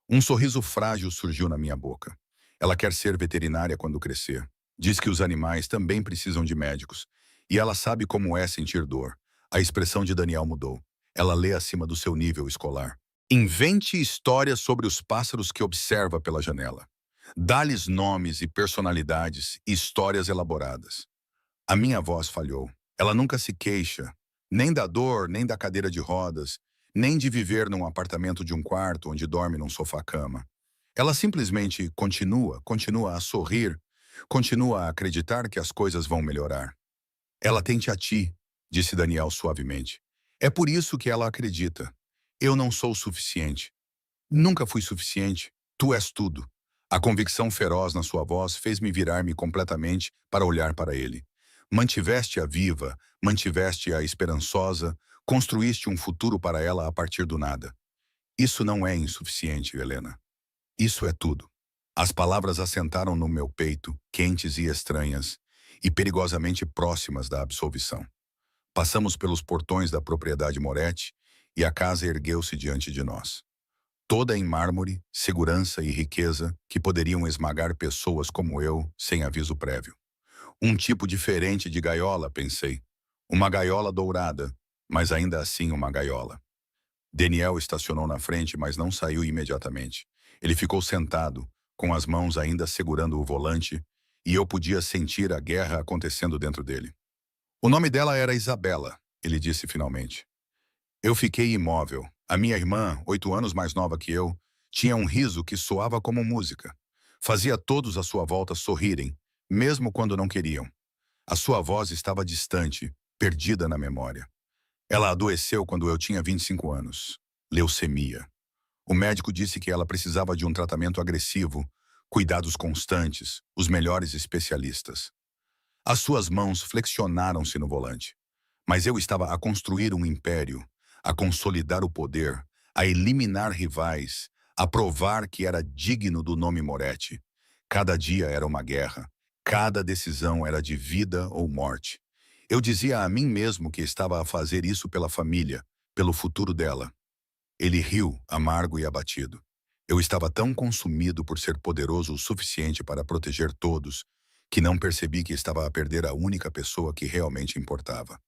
Um sorriso frágil surgiu na minha boca. Ela quer ser veterinária quando crescer. Diz que os animais também precisam de médicos. E ela sabe como é sentir dor. A expressão de Daniel mudou. Ela lê acima do seu nível escolar. Invente histórias sobre os pássaros que observa pela janela. Dá-lhes nomes e personalidades e histórias elaboradas. A minha voz falhou. Ela nunca se queixa, nem da dor, nem da cadeira de rodas, nem de viver num apartamento de um quarto onde dorme num sofá-cama. Ela simplesmente continua a sorrir, continua a acreditar que as coisas vão melhorar. Ela tente a ti, disse Daniel suavemente. É por isso que ela acredita. Eu não sou o suficiente. Nunca fui suficiente. Tu és tudo. A convicção feroz na sua voz fez-me virar-me completamente para olhar para ele. Mantiveste-a viva, mantiveste-a esperançosa, construíste um futuro para ela a partir do nada. Isso não é insuficiente, Helena. Isso é tudo. As palavras assentaram no meu peito, quentes e estranhas, e perigosamente próximas da absolvição. Passamos pelos portões da propriedade Moretti e a casa ergueu-se diante de nós. toda em mármore, segurança e riqueza que poderiam esmagar pessoas como eu sem aviso prévio. Um tipo diferente de gaiola, pensei. Uma gaiola dourada, mas ainda assim uma gaiola. Daniel estacionou na frente, mas não saiu imediatamente. Ele ficou sentado, com as mãos ainda segurando o volante, e eu podia sentir a guerra acontecendo dentro dele. O nome dela era Isabela, ele disse finalmente. Eu fiquei imóvel. A minha irmã, 8 anos mais nova que eu, tinha um riso que soava como música. Fazia todos à sua volta sorrirem, mesmo quando não queriam. A sua voz estava distante, perdida na memória. Ela adoeceu quando eu tinha 25 anos. Leucemia. O médico disse que ela precisava de um tratamento agressivo, cuidados constantes, os melhores especialistas. As suas mãos flexionaram-se no volante. Mas eu estava a construir um império, a consolidar o poder, a eliminar rivais, a provar que era digno do nome Moretti. Cada dia era uma guerra. Cada decisão era de vida ou morte. Eu dizia a mim mesmo que estava a fazer isso pela família, pelo futuro dela. Ele riu, amargo e abatido. Eu estava tão consumido por ser poderoso o suficiente para proteger todos, que não percebi que estava a perder a única pessoa que realmente importava.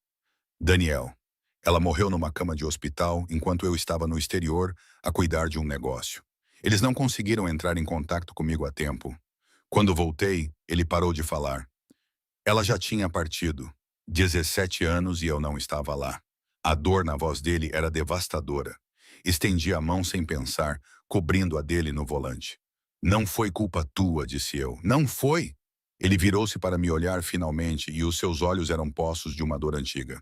Daniel. Ela morreu numa cama de hospital enquanto eu estava no exterior a cuidar de um negócio. Eles não conseguiram entrar em contato comigo a tempo. Quando voltei, ele parou de falar. Ela já tinha partido. 17 anos e eu não estava lá. A dor na voz dele era devastadora. Estendi a mão sem pensar, cobrindo a dele no volante. Não foi culpa tua, disse eu. Não foi! Ele virou-se para me olhar finalmente e os seus olhos eram poços de uma dor antiga.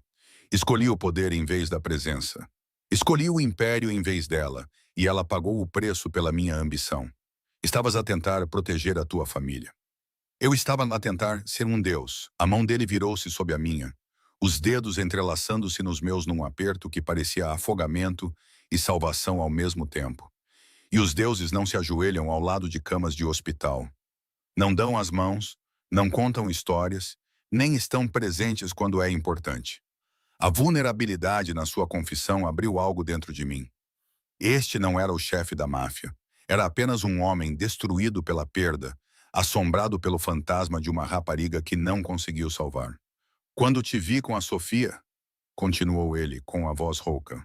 Escolhi o poder em vez da presença. Escolhi o império em vez dela, e ela pagou o preço pela minha ambição. Estavas a tentar proteger a tua família. Eu estava a tentar ser um deus. A mão dele virou-se sob a minha, os dedos entrelaçando-se nos meus num aperto que parecia afogamento e salvação ao mesmo tempo. E os deuses não se ajoelham ao lado de camas de hospital. Não dão as mãos, não contam histórias, nem estão presentes quando é importante. A vulnerabilidade na sua confissão abriu algo dentro de mim. Este não era o chefe da máfia. Era apenas um homem destruído pela perda, assombrado pelo fantasma de uma rapariga que não conseguiu salvar. Quando te vi com a Sofia, continuou ele com a voz rouca.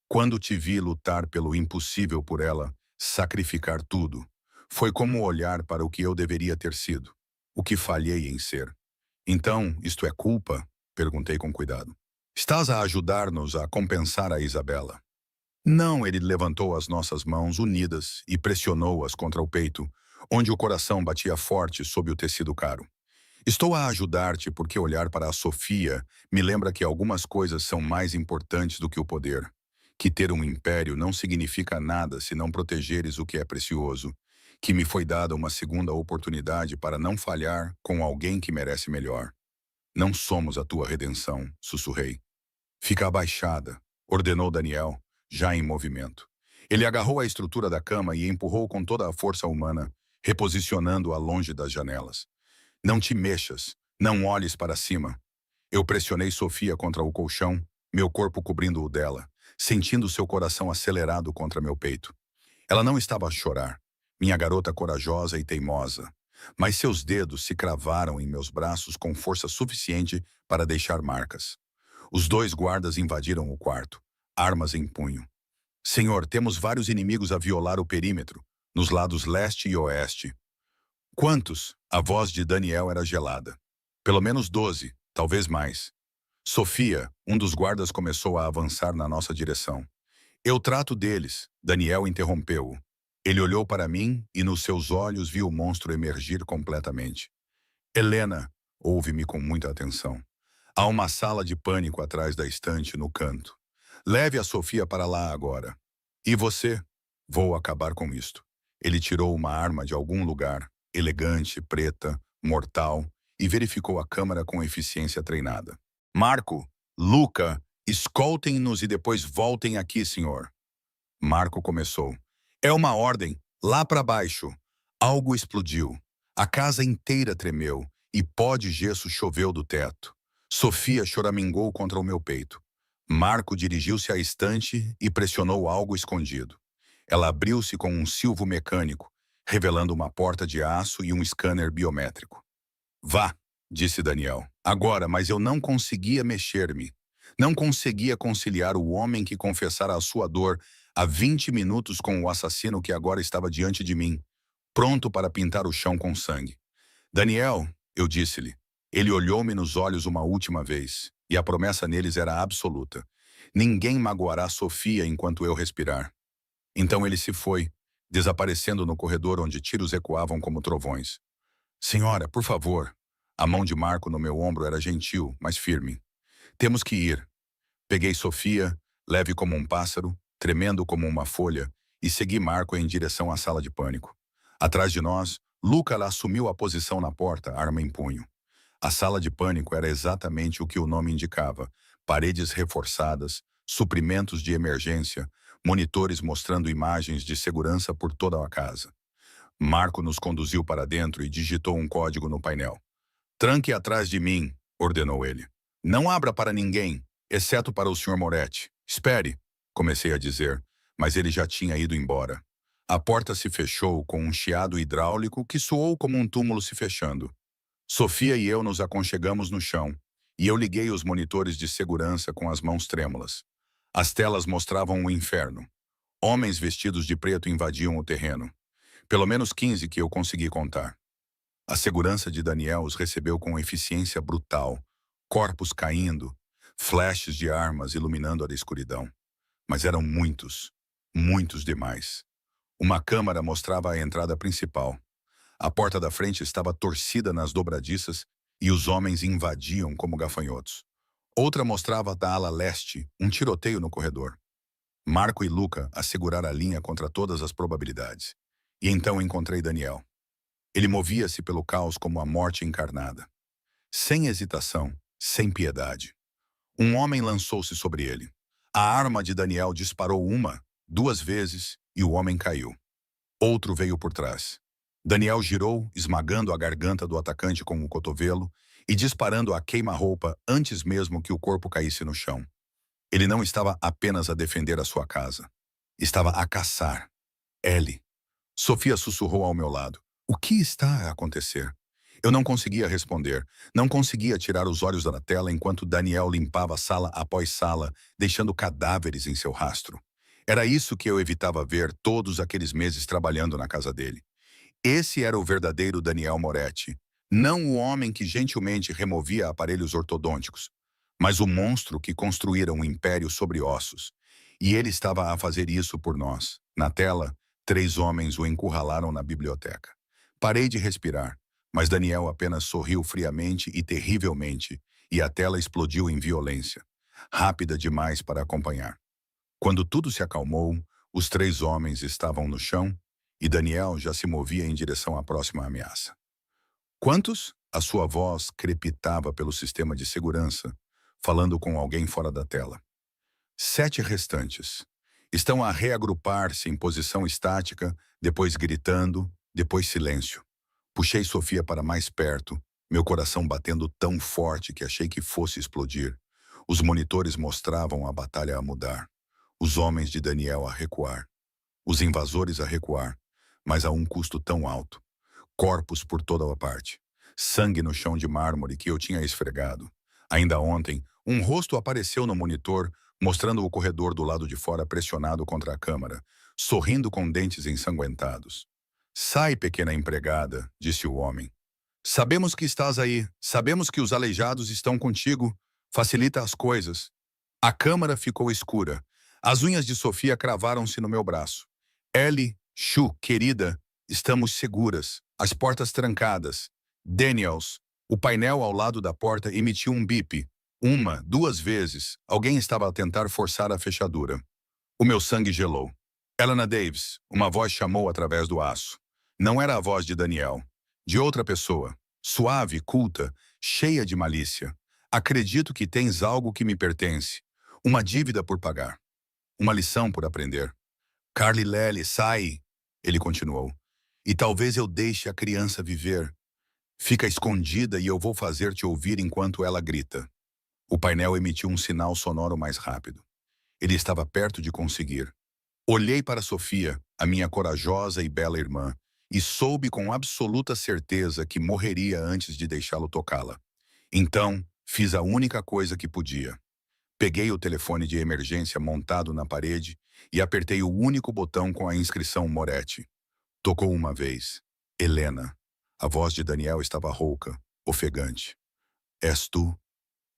Quando te vi lutar pelo impossível por ela, sacrificar tudo, foi como olhar para o que eu deveria ter sido, o que falhei em ser. Então, isto é culpa? Perguntei com cuidado. Estás a ajudar-nos a compensar a Isabela. Não, ele levantou as nossas mãos unidas e pressionou-as contra o peito, onde o coração batia forte sob o tecido caro. Estou a ajudar-te porque olhar para a Sofia me lembra que algumas coisas são mais importantes do que o poder. Que ter um império não significa nada se não protegeres o que é precioso. Que me foi dada uma segunda oportunidade para não falhar com alguém que merece melhor. Não somos a tua redenção, sussurrei. Fica abaixada, ordenou Daniel, já em movimento. Ele agarrou a estrutura da cama e empurrou com toda a força humana, reposicionando-a longe das janelas. Não te mexas, não olhes para cima. Eu pressionei Sofia contra o colchão, meu corpo cobrindo o dela, sentindo seu coração acelerado contra meu peito. Ela não estava a chorar, minha garota corajosa e teimosa, mas seus dedos se cravaram em meus braços com força suficiente para deixar marcas. Os dois guardas invadiram o quarto, armas em punho. Senhor, temos vários inimigos a violar o perímetro, nos lados leste e oeste. Quantos? A voz de Daniel era gelada. Pelo menos 12, talvez mais. Sofia, um dos guardas começou a avançar na nossa direção. Eu trato deles, Daniel interrompeu-o. Ele olhou para mim e nos seus olhos vi o monstro emergir completamente. Helena, ouve-me com muita atenção. Há uma sala de pânico atrás da estante no canto. Leve a Sofia para lá agora. E você? Vou acabar com isto. Ele tirou uma arma de algum lugar, elegante, preta, mortal, e verificou a câmara com eficiência treinada. Marco, Luca, escoltem-nos e depois voltem aqui, senhor. Marco começou. É uma ordem, lá para baixo. Algo explodiu. A casa inteira tremeu e pó de gesso choveu do teto. Sofia choramingou contra o meu peito. Marco dirigiu-se à estante e pressionou algo escondido. Ela abriu-se com um silvo mecânico, revelando uma porta de aço e um scanner biométrico. Vá, disse Daniel. Agora, mas eu não conseguia mexer-me. Não conseguia conciliar o homem que confessara a sua dor há 20 minutos com o assassino que agora estava diante de mim, pronto para pintar o chão com sangue. Daniel, eu disse-lhe. Ele olhou-me nos olhos uma última vez, e a promessa neles era absoluta. Ninguém magoará Sofia enquanto eu respirar. Então ele se foi, desaparecendo no corredor onde tiros ecoavam como trovões. Senhora, por favor. A mão de Marco no meu ombro era gentil, mas firme. Temos que ir. Peguei Sofia, leve como um pássaro, tremendo como uma folha, e segui Marco em direção à sala de pânico. Atrás de nós, Luca assumiu a posição na porta, arma em punho. A sala de pânico era exatamente o que o nome indicava: paredes reforçadas, suprimentos de emergência, monitores mostrando imagens de segurança por toda a casa. Marco nos conduziu para dentro e digitou um código no painel. Tranque atrás de mim, ordenou ele. Não abra para ninguém, exceto para o Sr. Moretti. Espere, comecei a dizer, mas ele já tinha ido embora. A porta se fechou com um chiado hidráulico que soou como um túmulo se fechando. Sofia e eu nos aconchegamos no chão, e eu liguei os monitores de segurança com as mãos trêmulas. As telas mostravam o inferno. Homens vestidos de preto invadiam o terreno. Pelo menos 15 que eu consegui contar. A segurança de Daniel os recebeu com eficiência brutal, corpos caindo, flashes de armas iluminando a escuridão. Mas eram muitos, muitos demais. Uma câmara mostrava a entrada principal. A porta da frente estava torcida nas dobradiças e os homens invadiam como gafanhotos. Outra mostrava da ala leste um tiroteio no corredor. Marco e Luca asseguraram a linha contra todas as probabilidades. E então encontrei Daniel. Ele movia-se pelo caos como a morte encarnada. Sem hesitação, sem piedade. Um homem lançou-se sobre ele. A arma de Daniel disparou uma, duas vezes, e o homem caiu. Outro veio por trás. Daniel girou, esmagando a garganta do atacante com o cotovelo e disparando a queima-roupa antes mesmo que o corpo caísse no chão. Ele não estava apenas a defender a sua casa. Estava a caçar. Ellie. Sofia sussurrou ao meu lado. O que está a acontecer? Eu não conseguia responder. Não conseguia tirar os olhos da tela enquanto Daniel limpava sala após sala, deixando cadáveres em seu rastro. Era isso que eu evitava ver todos aqueles meses trabalhando na casa dele. Esse era o verdadeiro Daniel Moretti. Não o homem que gentilmente removia aparelhos ortodônticos, mas o monstro que construíra um império sobre ossos. E ele estava a fazer isso por nós. Na tela, 3 homens o encurralaram na biblioteca. Parei de respirar, mas Daniel apenas sorriu friamente e terrivelmente, e a tela explodiu em violência, rápida demais para acompanhar. Quando tudo se acalmou, os 3 homens estavam no chão e Daniel já se movia em direção à próxima ameaça. Quantos? A sua voz crepitava pelo sistema de segurança, falando com alguém fora da tela. 7 restantes. Estão a reagrupar-se em posição estática, depois gritando, depois silêncio. Puxei Sofia para mais perto, meu coração batendo tão forte que achei que fosse explodir. Os monitores mostravam a batalha a mudar. Os homens de Daniel a recuar. Os invasores a recuar, mas a um custo tão alto. Corpos por toda a parte. Sangue no chão de mármore que eu tinha esfregado. Ainda ontem, um rosto apareceu no monitor, mostrando o corredor do lado de fora pressionado contra a câmara, sorrindo com dentes ensanguentados. Sai, pequena empregada, disse o homem. Sabemos que estás aí, sabemos que os aleijados estão contigo. Facilita as coisas. A câmara ficou escura. As unhas de Sofia cravaram-se no meu braço. Ellie, Shu, querida, estamos seguras. As portas trancadas. Daniels. O painel ao lado da porta emitiu um bip. 1, 2 vezes. Alguém estava a tentar forçar a fechadura. O meu sangue gelou. Helena Davis, uma voz chamou através do aço. Não era a voz de Daniel. De outra pessoa. Suave, culta, cheia de malícia. Acredito que tens algo que me pertence. Uma dívida por pagar. Uma lição por aprender. Carly Lely, sai, ele continuou. E talvez eu deixe a criança viver. Fica escondida e eu vou fazer-te ouvir enquanto ela grita. O painel emitiu um sinal sonoro mais rápido. Ele estava perto de conseguir. Olhei para Sofia, a minha corajosa e bela irmã, e soube com absoluta certeza que morreria antes de deixá-lo tocá-la. Então, fiz a única coisa que podia. Peguei o telefone de emergência montado na parede e apertei o único botão com a inscrição Moretti. Tocou uma vez. Helena. A voz de Daniel estava rouca, ofegante. És tu?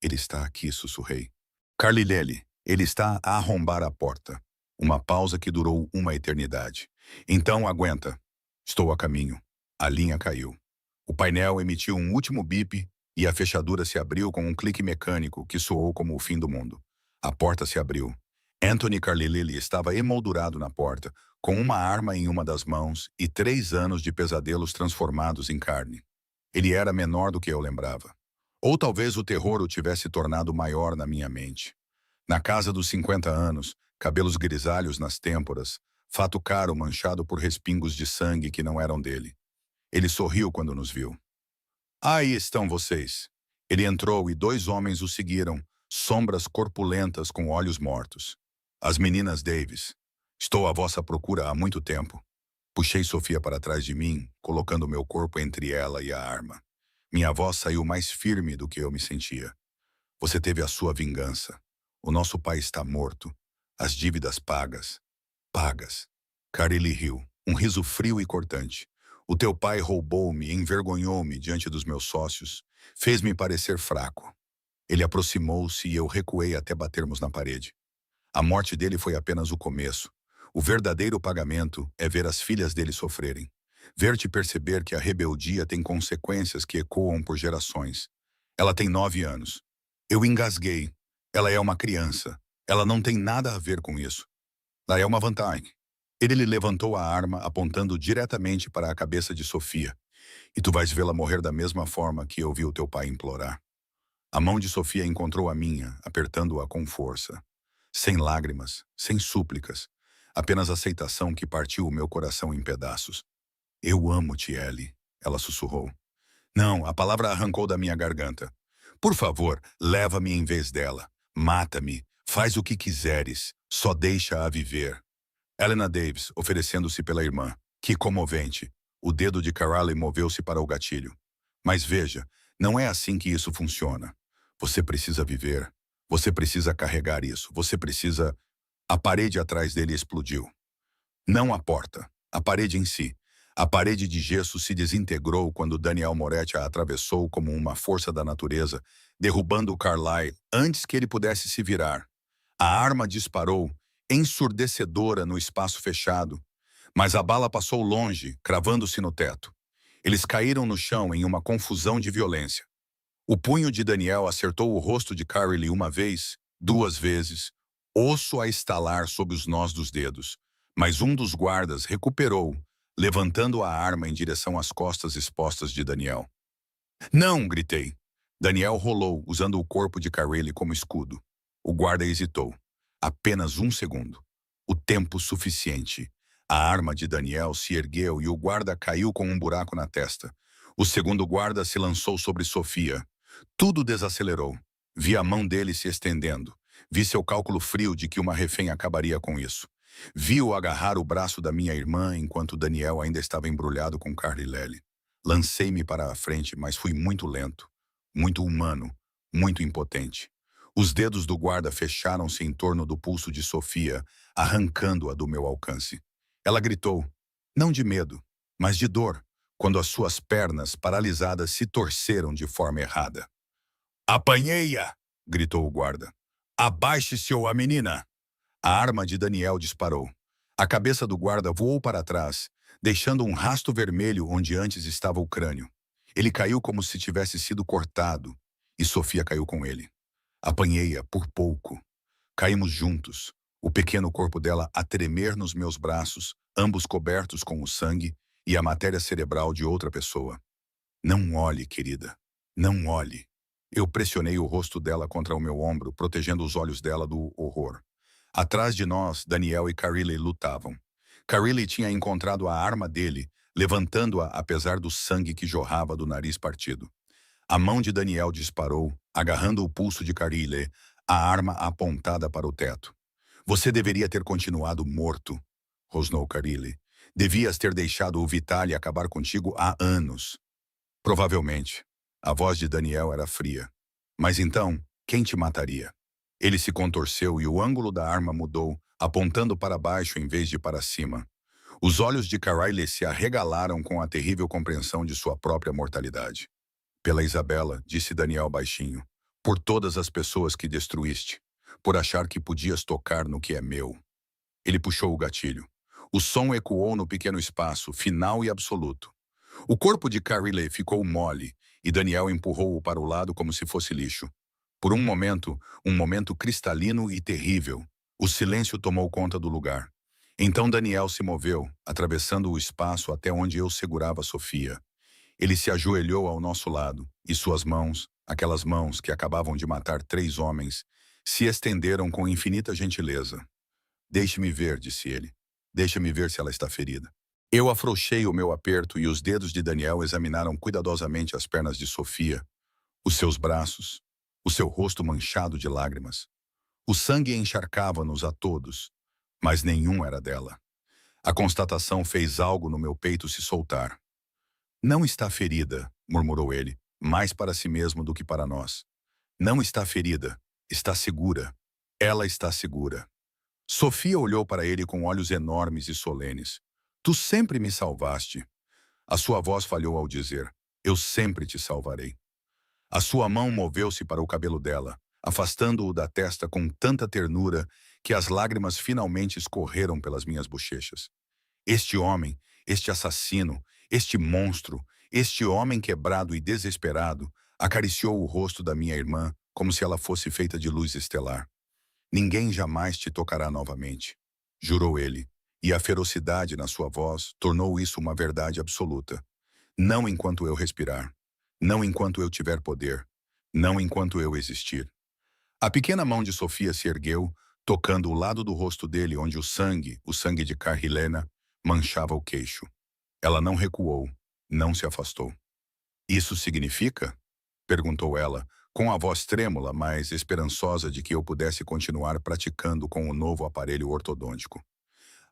Ele está aqui, sussurrei. Carlilele, ele está a arrombar a porta. Uma pausa que durou uma eternidade. Então aguenta. Estou a caminho. A linha caiu. O painel emitiu um último bip e a fechadura se abriu com um clique mecânico que soou como o fim do mundo. A porta se abriu. Anthony Carlilele estava emoldurado na porta, com uma arma em uma das mãos e 3 anos de pesadelos transformados em carne. Ele era menor do que eu lembrava. Ou talvez o terror o tivesse tornado maior na minha mente. Na casa dos 50 anos, cabelos grisalhos nas têmporas, fato caro manchado por respingos de sangue que não eram dele. Ele sorriu quando nos viu. Aí estão vocês. Ele entrou e 2 homens o seguiram, sombras corpulentas com olhos mortos. As meninas Davis. Estou à vossa procura há muito tempo. Puxei Sofia para trás de mim, colocando meu corpo entre ela e a arma. Minha voz saiu mais firme do que eu me sentia. Você teve a sua vingança. O nosso pai está morto. As dívidas pagas. Pagas. Carly riu, um riso frio e cortante. O teu pai roubou-me, envergonhou-me diante dos meus sócios, fez-me parecer fraco. Ele aproximou-se e eu recuei até batermos na parede. A morte dele foi apenas o começo. O verdadeiro pagamento é ver as filhas dele sofrerem. Ver-te perceber que a rebeldia tem consequências que ecoam por gerações. Ela tem 9 anos. Eu engasguei. Ela é uma criança. Ela não tem nada a ver com isso. Lá é uma vantagem. Ele lhe levantou a arma, apontando diretamente para a cabeça de Sofia. E tu vais vê-la morrer da mesma forma que eu vi o teu pai implorar. A mão de Sofia encontrou a minha, apertando-a com força. Sem lágrimas, sem súplicas. Apenas aceitação que partiu o meu coração em pedaços. Eu amo-te, Ellie, ela sussurrou. Não, a palavra arrancou da minha garganta. Por favor, leva-me em vez dela. Mata-me. Faz o que quiseres. Só deixa-a viver. Helena Davis, oferecendo-se pela irmã. Que comovente. O dedo de Carly moveu-se para o gatilho. Mas veja, não é assim que isso funciona. Você precisa viver. Você precisa carregar isso. Você precisa... A parede atrás dele explodiu. Não a porta. A parede em si. A parede de gesso se desintegrou quando Daniel Moretti a atravessou como uma força da natureza, derrubando o Carlyle antes que ele pudesse se virar. A arma disparou, ensurdecedora no espaço fechado, mas a bala passou longe, cravando-se no teto. Eles caíram no chão em uma confusão de violência. O punho de Daniel acertou o rosto de Carly uma vez, 2 vezes, osso a estalar sob os nós dos dedos, mas um dos guardas recuperou, levantando a arma em direção às costas expostas de Daniel. Não! Gritei. Daniel rolou, usando o corpo de Carly como escudo. O guarda hesitou. Apenas 1 segundo. O tempo suficiente. A arma de Daniel se ergueu e o guarda caiu com um buraco na testa. O segundo guarda se lançou sobre Sofia. Tudo desacelerou. Vi a mão dele se estendendo. Vi seu cálculo frio de que uma refém acabaria com isso. Vi-o agarrar o braço da minha irmã enquanto Daniel ainda estava embrulhado com Carlyle. Lancei-me para a frente, mas fui muito lento, muito humano, muito impotente. Os dedos do guarda fecharam-se em torno do pulso de Sofia, arrancando-a do meu alcance. Ela gritou, não de medo, mas de dor, quando as suas pernas paralisadas se torceram de forma errada. Apanhei-a! Gritou o guarda. Abaixe-se ou a menina! A arma de Daniel disparou. A cabeça do guarda voou para trás, deixando um rasto vermelho onde antes estava o crânio. Ele caiu como se tivesse sido cortado, e Sofia caiu com ele. Apanhei-a por pouco. Caímos juntos, o pequeno corpo dela a tremer nos meus braços, ambos cobertos com o sangue e a matéria cerebral de outra pessoa. Não olhe, querida. Não olhe. Eu pressionei o rosto dela contra o meu ombro, protegendo os olhos dela do horror. Atrás de nós, Daniel e Carly lutavam. Carly tinha encontrado a arma dele, levantando-a apesar do sangue que jorrava do nariz partido. A mão de Daniel disparou, agarrando o pulso de Carly, a arma apontada para o teto. Você deveria ter continuado morto, rosnou Carilli. Devias ter deixado o Vitali acabar contigo há anos. Provavelmente. A voz de Daniel era fria. Mas então, quem te mataria? Ele se contorceu e o ângulo da arma mudou, apontando para baixo em vez de para cima. Os olhos de Carilli se arregalaram com a terrível compreensão de sua própria mortalidade. Pela Isabela, disse Daniel baixinho, por todas as pessoas que destruíste, por achar que podias tocar no que é meu. Ele puxou o gatilho. O som ecoou no pequeno espaço, final e absoluto. O corpo de Carilli ficou mole, e Daniel empurrou-o para o lado como se fosse lixo. Por um momento cristalino e terrível, o silêncio tomou conta do lugar. Então Daniel se moveu, atravessando o espaço até onde eu segurava Sofia. Ele se ajoelhou ao nosso lado, e suas mãos, aquelas mãos que acabavam de matar 3 homens, se estenderam com infinita gentileza. Deixe-me ver, disse ele. Deixa-me ver se ela está ferida. Eu afrouxei o meu aperto e os dedos de Daniel examinaram cuidadosamente as pernas de Sofia, os seus braços, o seu rosto manchado de lágrimas. O sangue encharcava-nos a todos, mas nenhum era dela. A constatação fez algo no meu peito se soltar. Não está ferida, murmurou ele, mais para si mesmo do que para nós. Não está ferida, está segura. Ela está segura. Sofia olhou para ele com olhos enormes e solenes. Tu sempre me salvaste. A sua voz falhou ao dizer, eu sempre te salvarei. A sua mão moveu-se para o cabelo dela, afastando-o da testa com tanta ternura que as lágrimas finalmente escorreram pelas minhas bochechas. Este homem, este assassino, este monstro, este homem quebrado e desesperado, acariciou o rosto da minha irmã como se ela fosse feita de luz estelar. Ninguém jamais te tocará novamente, jurou ele, e a ferocidade na sua voz tornou isso uma verdade absoluta. Não enquanto eu respirar, não enquanto eu tiver poder, não enquanto eu existir. A pequena mão de Sofia se ergueu, tocando o lado do rosto dele onde o sangue de Carrilena, manchava o queixo. Ela não recuou, não se afastou. Isso significa? Perguntou ela, com a voz trêmula, mas esperançosa de que eu pudesse continuar praticando com o novo aparelho ortodôntico.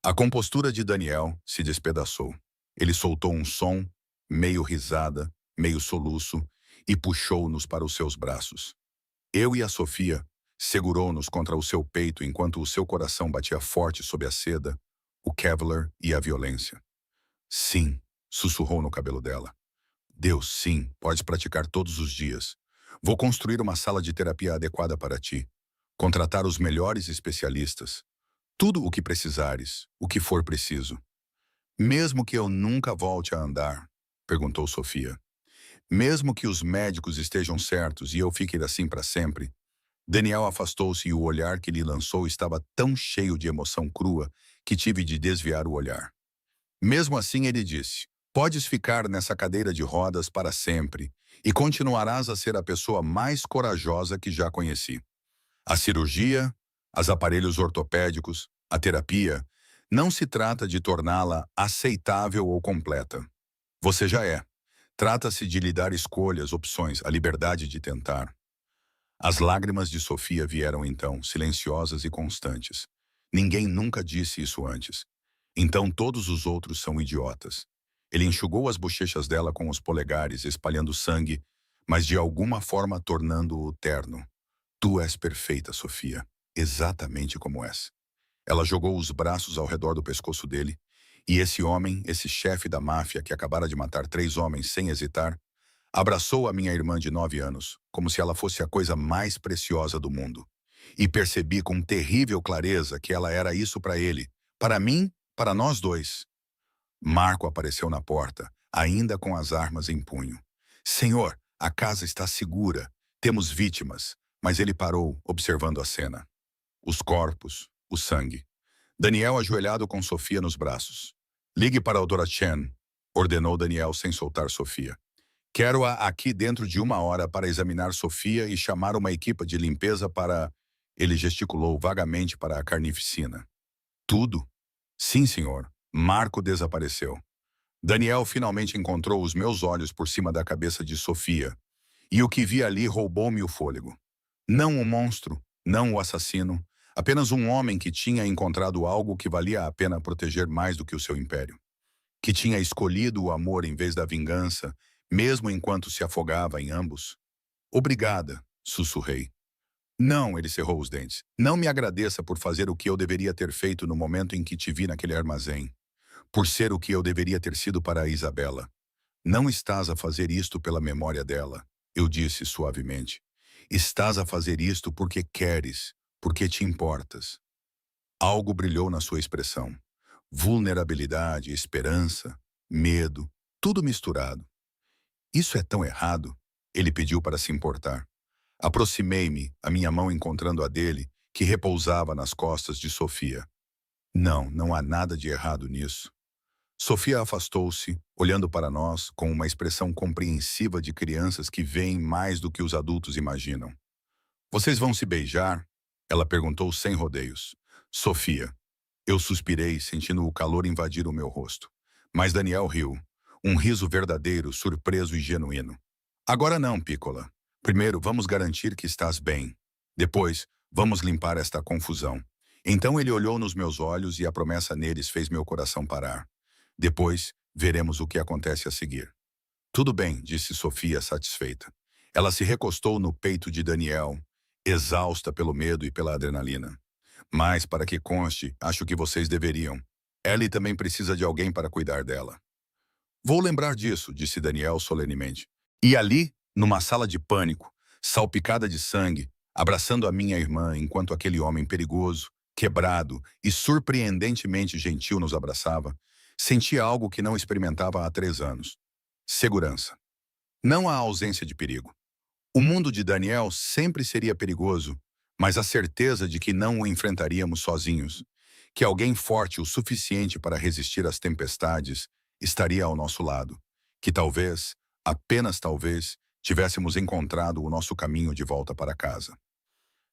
A compostura de Daniel se despedaçou. Ele soltou um som, meio risada, meio soluço, e puxou-nos para os seus braços. Eu e a Sofia segurou-nos contra o seu peito enquanto o seu coração batia forte sob a seda, o Kevlar e a violência. Sim, sussurrou no cabelo dela. Deus, sim, podes praticar todos os dias. Vou construir uma sala de terapia adequada para ti. Contratar os melhores especialistas. Tudo o que precisares, o que for preciso. Mesmo que eu nunca volte a andar, perguntou Sofia. Mesmo que os médicos estejam certos e eu fique assim para sempre. Daniel afastou-se e o olhar que lhe lançou estava tão cheio de emoção crua que tive de desviar o olhar. Mesmo assim ele disse, podes ficar nessa cadeira de rodas para sempre e continuarás a ser a pessoa mais corajosa que já conheci. A cirurgia, os aparelhos ortopédicos, a terapia, não se trata de torná-la aceitável ou completa. Você já é. Trata-se de lhe dar escolhas, opções, a liberdade de tentar. As lágrimas de Sofia vieram então, silenciosas e constantes. Ninguém nunca disse isso antes. Então todos os outros são idiotas. Ele enxugou as bochechas dela com os polegares, espalhando sangue, mas de alguma forma tornando-o terno. Tu és perfeita, Sofia, exatamente como és. Ela jogou os braços ao redor do pescoço dele, e esse homem, esse chefe da máfia que acabara de matar 3 homens sem hesitar, abraçou a minha irmã de 9 anos, como se ela fosse a coisa mais preciosa do mundo. E percebi com terrível clareza que ela era isso para ele, para mim, para nós dois. Marco apareceu na porta, ainda com as armas em punho. Senhor, a casa está segura, temos vítimas, mas ele parou, observando a cena. Os corpos, o sangue. Daniel ajoelhado com Sofia nos braços. Ligue para a Dra. Chen, ordenou Daniel sem soltar Sofia. Quero-a aqui dentro de 1 hora para examinar Sofia e chamar uma equipe de limpeza para... Ele gesticulou vagamente para a carnificina. Tudo? Sim, senhor. Marco desapareceu. Daniel finalmente encontrou os meus olhos por cima da cabeça de Sofia, e o que vi ali roubou-me o fôlego. Não o monstro, não o assassino, Apenas um homem que tinha encontrado algo que valia a pena proteger mais do que o seu império. Que tinha escolhido o amor em vez da vingança, mesmo enquanto se afogava em ambos. Obrigada, sussurrei. Não, ele cerrou os dentes. Não me agradeça por fazer o que eu deveria ter feito no momento em que te vi naquele armazém. Por ser o que eu deveria ter sido para a Isabela. Não estás a fazer isto pela memória dela, eu disse suavemente. Estás a fazer isto porque queres, porque te importas. Algo brilhou na sua expressão. Vulnerabilidade, esperança, medo, tudo misturado. Isso é tão errado, ele pediu para se importar. Aproximei-me, a minha mão encontrando a dele, que repousava nas costas de Sofia. Não, não há nada de errado nisso. Sofia afastou-se, olhando para nós com uma expressão compreensiva de crianças que veem mais do que os adultos imaginam. Vocês vão se beijar? Ela perguntou sem rodeios. Sofia. Eu suspirei, sentindo o calor invadir o meu rosto. Mas Daniel riu. Um riso verdadeiro, surpreso e genuíno. Agora não, Piccola. Primeiro, vamos garantir que estás bem. Depois, vamos limpar esta confusão. Então ele olhou nos meus olhos e a promessa neles fez meu coração parar. Depois, veremos o que acontece a seguir. Tudo bem, disse Sofia, satisfeita. Ela se recostou no peito de Daniel, exausta pelo medo e pela adrenalina. Mas, para que conste, acho que vocês deveriam. Ellie também precisa de alguém para cuidar dela. Vou lembrar disso, disse Daniel solenemente. E ali, numa sala de pânico, salpicada de sangue, abraçando a minha irmã enquanto aquele homem perigoso, quebrado e surpreendentemente gentil nos abraçava, sentia algo que não experimentava há 3 anos. Segurança. Não a ausência de perigo. O mundo de Daniel sempre seria perigoso, mas a certeza de que não o enfrentaríamos sozinhos, que alguém forte o suficiente para resistir às tempestades estaria ao nosso lado, que talvez, apenas talvez, tivéssemos encontrado o nosso caminho de volta para casa.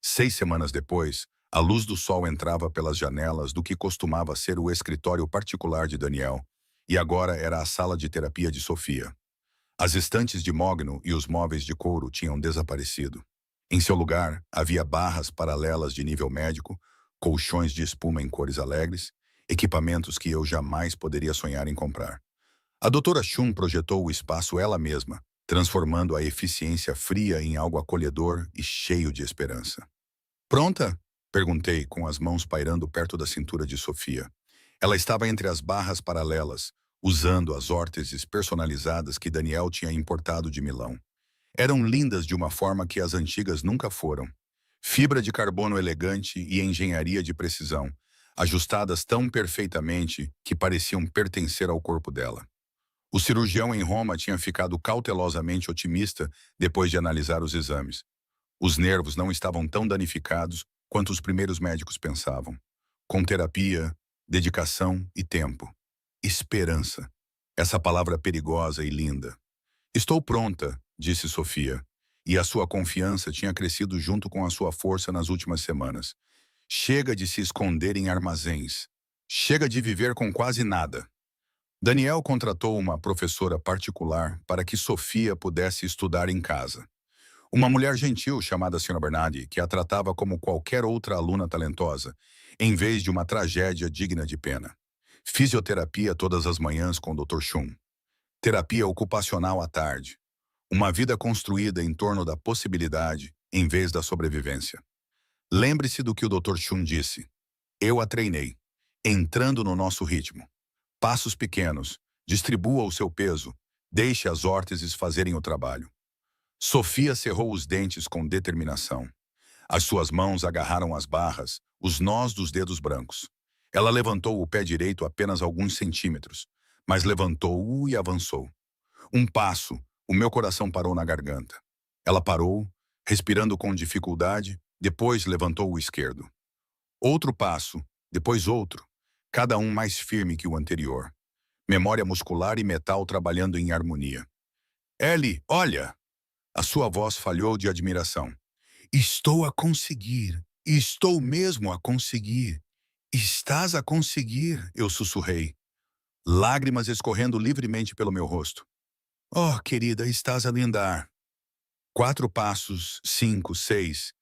6 semanas depois, a luz do sol entrava pelas janelas do que costumava ser o escritório particular de Daniel, e agora era a sala de terapia de Sofia. As estantes de mogno e os móveis de couro tinham desaparecido. Em seu lugar, havia barras paralelas de nível médico, colchões de espuma em cores alegres, equipamentos que eu jamais poderia sonhar em comprar. A doutora Chun projetou o espaço ela mesma, transformando a eficiência fria em algo acolhedor e cheio de esperança. Pronta? Perguntei, com as mãos pairando perto da cintura de Sofia. Ela estava entre as barras paralelas, usando as órteses personalizadas que Daniel tinha importado de Milão. Eram lindas de uma forma que as antigas nunca foram. Fibra de carbono elegante e engenharia de precisão, ajustadas tão perfeitamente que pareciam pertencer ao corpo dela. O cirurgião em Roma tinha ficado cautelosamente otimista depois de analisar os exames. Os nervos não estavam tão danificados quanto os primeiros médicos pensavam. Com terapia, dedicação e tempo. Esperança. Essa palavra perigosa e linda. Estou pronta, disse Sofia, e a sua confiança tinha crescido junto com a sua força nas últimas semanas. Chega de se esconder em armazéns. Chega de viver com quase nada. Daniel contratou uma professora particular para que Sofia pudesse estudar em casa. Uma mulher gentil chamada Sra. Bernardi, que a tratava como qualquer outra aluna talentosa, em vez de uma tragédia digna de pena. Fisioterapia todas as manhãs com o Dr. Chun. Terapia ocupacional à tarde. Uma vida construída em torno da possibilidade, em vez da sobrevivência. Lembre-se do que o Dr. Chun disse. Eu a treinei, entrando no nosso ritmo. Passos pequenos, distribua o seu peso, deixe as órteses fazerem o trabalho. Sofia cerrou os dentes com determinação. As suas mãos agarraram as barras, os nós dos dedos brancos. Ela levantou o pé direito apenas alguns centímetros, mas levantou-o e avançou. Um passo, o meu coração parou na garganta. Ela parou, respirando com dificuldade, depois levantou o esquerdo. Outro passo, depois outro, cada um mais firme que o anterior. Memória muscular e metal trabalhando em harmonia. Ellie, olha! A sua voz falhou de admiração. Estou a conseguir. Estou mesmo a conseguir. Estás a conseguir, eu sussurrei. Lágrimas escorrendo livremente pelo meu rosto. Oh, querida, estás a lindar. 4 passos, 5, 6.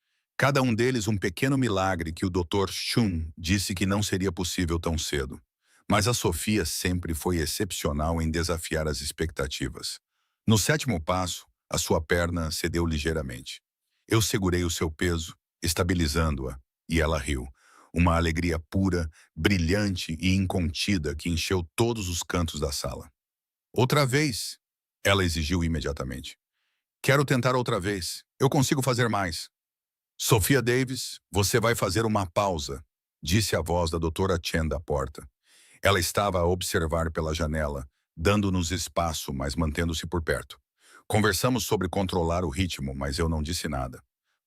Cada um deles um pequeno milagre que o Dr. Chun disse que não seria possível tão cedo. Mas a Sofia sempre foi excepcional em desafiar as expectativas. No sétimo passo, a sua perna cedeu ligeiramente. Eu segurei o seu peso, estabilizando-a, e ela riu. Uma alegria pura, brilhante e incontida que encheu todos os cantos da sala. Outra vez, ela exigiu imediatamente. Quero tentar outra vez. Eu consigo fazer mais. Sophia Davis, você vai fazer uma pausa, disse a voz da doutora Chen da porta. Ela estava a observar pela janela, dando-nos espaço, mas mantendo-se por perto. Conversamos sobre controlar o ritmo, mas eu não disse nada.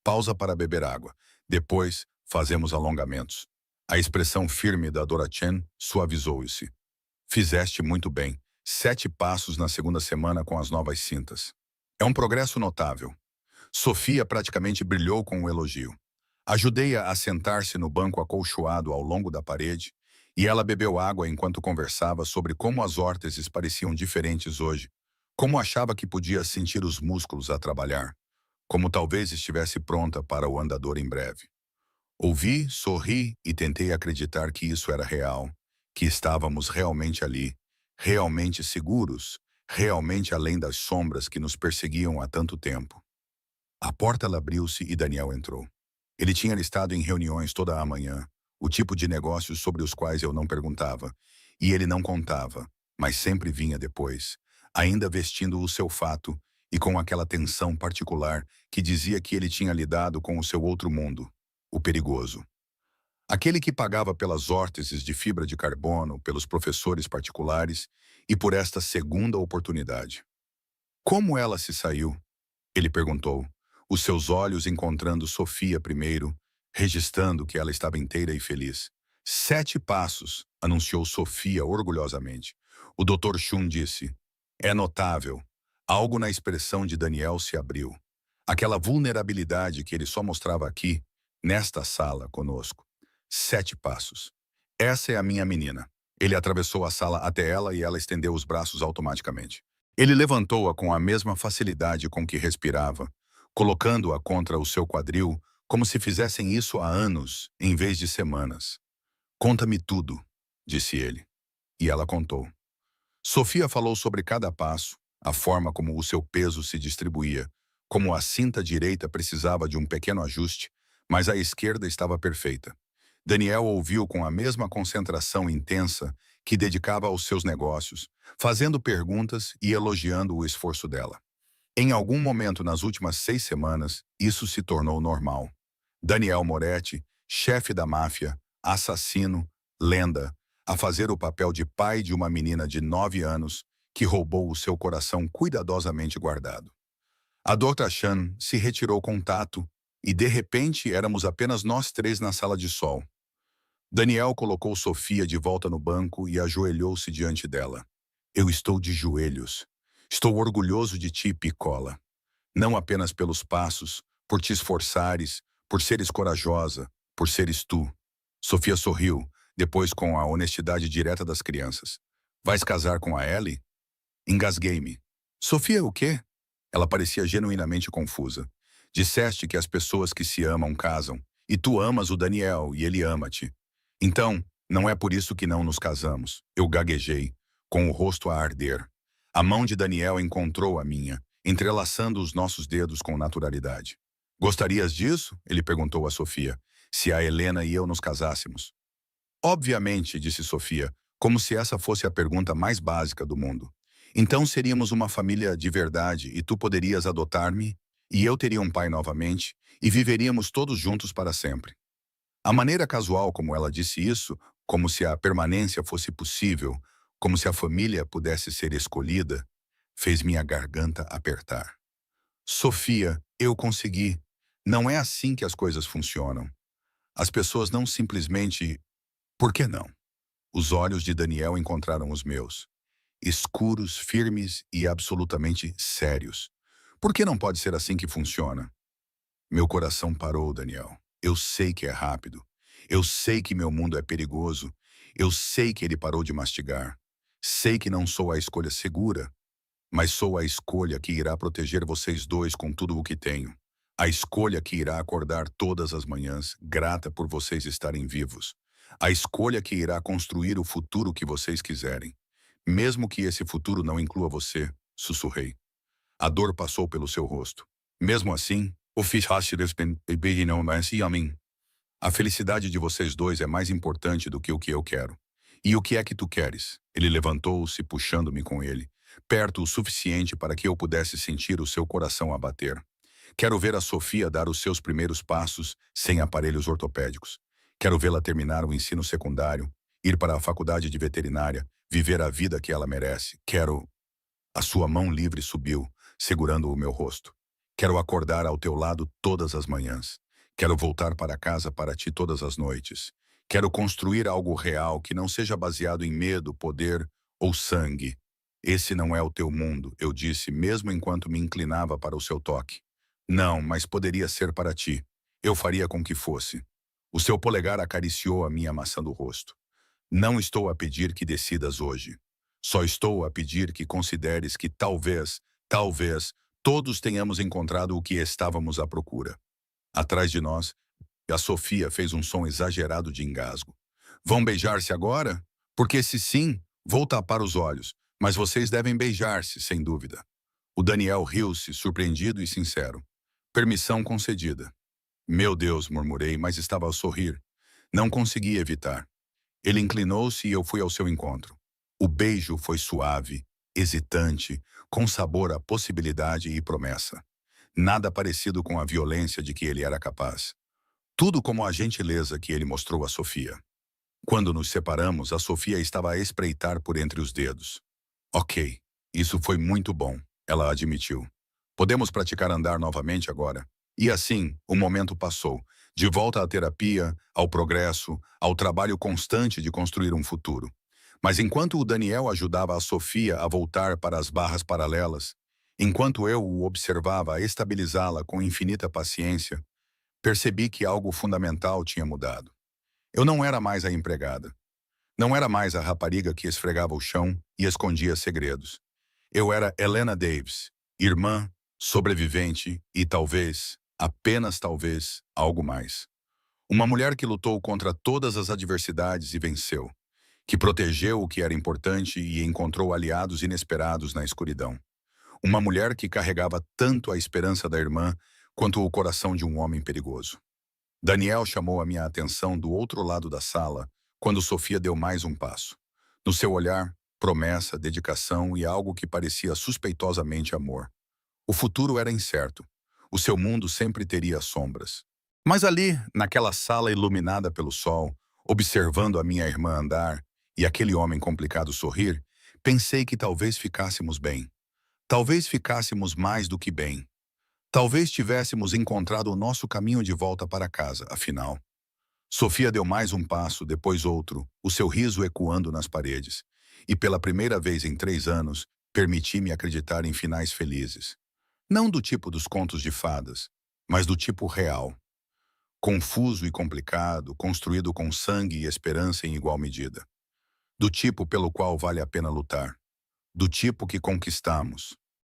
Pausa para beber água. Depois, fazemos alongamentos. A expressão firme da Dora Chen suavizou-se. Fizeste muito bem. 7 passos na segunda semana com as novas cintas. É um progresso notável. Sofia praticamente brilhou com o elogio. Ajudei-a a sentar-se no banco acolchoado ao longo da parede, e ela bebeu água enquanto conversava sobre como as órteses pareciam diferentes hoje, como achava que podia sentir os músculos a trabalhar, como talvez estivesse pronta para o andador em breve. Ouvi, sorri e tentei acreditar que isso era real, que estávamos realmente ali, realmente seguros, realmente além das sombras que nos perseguiam há tanto tempo. A porta abriu-se e Daniel entrou. Ele tinha estado em reuniões toda a manhã, o tipo de negócios sobre os quais eu não perguntava, e ele não contava, mas sempre vinha depois, ainda vestindo o seu fato e com aquela tensão particular que dizia que ele tinha lidado com o seu outro mundo, o perigoso. Aquele que pagava pelas órteses de fibra de carbono, pelos professores particulares e por esta segunda oportunidade. Como ela se saiu? Ele perguntou, os seus olhos encontrando Sofia primeiro, registrando que ela estava inteira e feliz. 7 passos, anunciou Sofia orgulhosamente. O Dr. Chun disse, é notável. Algo na expressão de Daniel se abriu. Aquela vulnerabilidade que ele só mostrava aqui, nesta sala conosco. 7 passos. Essa é a minha menina. Ele atravessou a sala até ela e ela estendeu os braços automaticamente. Ele levantou-a com a mesma facilidade com que respirava, colocando-a contra o seu quadril, como se fizessem isso há anos, em vez de semanas. Conta-me tudo, disse ele. E ela contou. Sofia falou sobre cada passo, a forma como o seu peso se distribuía, como a cinta direita precisava de um pequeno ajuste, mas a esquerda estava perfeita. Daniel ouviu com a mesma concentração intensa que dedicava aos seus negócios, fazendo perguntas e elogiando o esforço dela. Em algum momento nas últimas 6 semanas, isso se tornou normal. Daniel Moretti, chefe da máfia, assassino, lenda, a fazer o papel de pai de uma menina de 9 anos que roubou o seu coração cuidadosamente guardado. A Dr. Chan se retirou com tato e, de repente, éramos apenas nós 3 na sala de sol. Daniel colocou Sofia de volta no banco e ajoelhou-se diante dela. Eu estou de joelhos. Estou orgulhoso de ti, Picola. Não apenas pelos passos, por te esforçares, por seres corajosa, por seres tu. Sofia sorriu, depois com a honestidade direta das crianças. Vais casar com a Ellie? Engasguei-me. Sofia, o quê? Ela parecia genuinamente confusa. Disseste que as pessoas que se amam casam, e tu amas o Daniel e ele ama-te. Então, não é por isso que não nos casamos. Eu gaguejei, com o rosto a arder. A mão de Daniel encontrou a minha, entrelaçando os nossos dedos com naturalidade. Gostarias disso? Ele perguntou a Sofia. Se a Helena e eu nos casássemos. Obviamente, disse Sofia, como se essa fosse a pergunta mais básica do mundo. Então seríamos uma família de verdade e tu poderias adotar-me, e eu teria um pai novamente, e viveríamos todos juntos para sempre. A maneira casual como ela disse isso, como se a permanência fosse possível, como se a família pudesse ser escolhida, fez minha garganta apertar. Sofia, eu consegui. Não é assim que as coisas funcionam. As pessoas não simplesmente... Por que não? Os olhos de Daniel encontraram os meus. Escuros, firmes e absolutamente sérios. Por que não pode ser assim que funciona? Meu coração parou, Daniel. Eu sei que é rápido. Eu sei que meu mundo é perigoso. Eu sei que ele parou de mastigar. Sei que não sou a escolha segura, mas sou a escolha que irá proteger vocês dois com tudo o que tenho. A escolha que irá acordar todas as manhãs, grata por vocês estarem vivos. A escolha que irá construir o futuro que vocês quiserem. Mesmo que esse futuro não inclua você, sussurrei. A dor passou pelo seu rosto. Mesmo assim, o fiz não a mim. A felicidade de vocês dois é mais importante do que o que eu quero. E o que é que tu queres? Ele levantou-se, puxando-me com ele, perto o suficiente para que eu pudesse sentir o seu coração a bater. Quero ver a Sofia dar os seus primeiros passos sem aparelhos ortopédicos. Quero vê-la terminar o ensino secundário, ir para a faculdade de veterinária, viver a vida que ela merece. Quero... A sua mão livre subiu, segurando o meu rosto. Quero acordar ao teu lado todas as manhãs. Quero voltar para casa para ti todas as noites. Quero construir algo real que não seja baseado em medo, poder ou sangue. Esse não é o teu mundo, eu disse, mesmo enquanto me inclinava para o seu toque. Não, mas poderia ser para ti. Eu faria com que fosse. O seu polegar acariciou a minha maçã do rosto. Não estou a pedir que decidas hoje. Só estou a pedir que consideres que talvez, todos tenhamos encontrado o que estávamos à procura. Atrás de nós, a Sofia fez um som exagerado de engasgo. Vão beijar-se agora? Porque se sim, vou tapar os olhos, mas vocês devem beijar-se, sem dúvida. O Daniel riu-se, surpreendido e sincero. Permissão concedida. Meu Deus, murmurei, mas estava a sorrir. Não consegui evitar. Ele inclinou-se e eu fui ao seu encontro. O beijo foi suave, hesitante, com sabor à possibilidade e promessa. Nada parecido com a violência de que ele era capaz. Tudo como a gentileza que ele mostrou a Sofia. Quando nos separamos, a Sofia estava a espreitar por entre os dedos. Ok, isso foi muito bom, ela admitiu. Podemos praticar andar novamente agora? E assim, o momento passou, de volta à terapia, ao progresso, ao trabalho constante de construir um futuro. Mas enquanto o Daniel ajudava a Sofia a voltar para as barras paralelas, enquanto eu o observava a estabilizá-la com infinita paciência, percebi que algo fundamental tinha mudado. Eu não era mais a empregada. Não era mais a rapariga que esfregava o chão e escondia segredos. Eu era Helena Davis, irmã, sobrevivente e talvez, apenas talvez, algo mais. Uma mulher que lutou contra todas as adversidades e venceu, que protegeu o que era importante e encontrou aliados inesperados na escuridão. Uma mulher que carregava tanto a esperança da irmã quanto o coração de um homem perigoso. Daniel chamou a minha atenção do outro lado da sala quando Sofia deu mais um passo. No seu olhar, promessa, dedicação e algo que parecia suspeitosamente amor. O futuro era incerto. O seu mundo sempre teria sombras. Mas ali, naquela sala iluminada pelo sol, observando a minha irmã andar e aquele homem complicado sorrir, pensei que talvez ficássemos bem. Talvez ficássemos mais do que bem. Talvez tivéssemos encontrado o nosso caminho de volta para casa, afinal. Sofia deu mais um passo, depois outro, o seu riso ecoando nas paredes. E pela primeira vez em 3 anos, permiti-me acreditar em finais felizes. Não do tipo dos contos de fadas, mas do tipo real. Confuso e complicado, construído com sangue e esperança em igual medida. Do tipo pelo qual vale a pena lutar. Do tipo que conquistamos.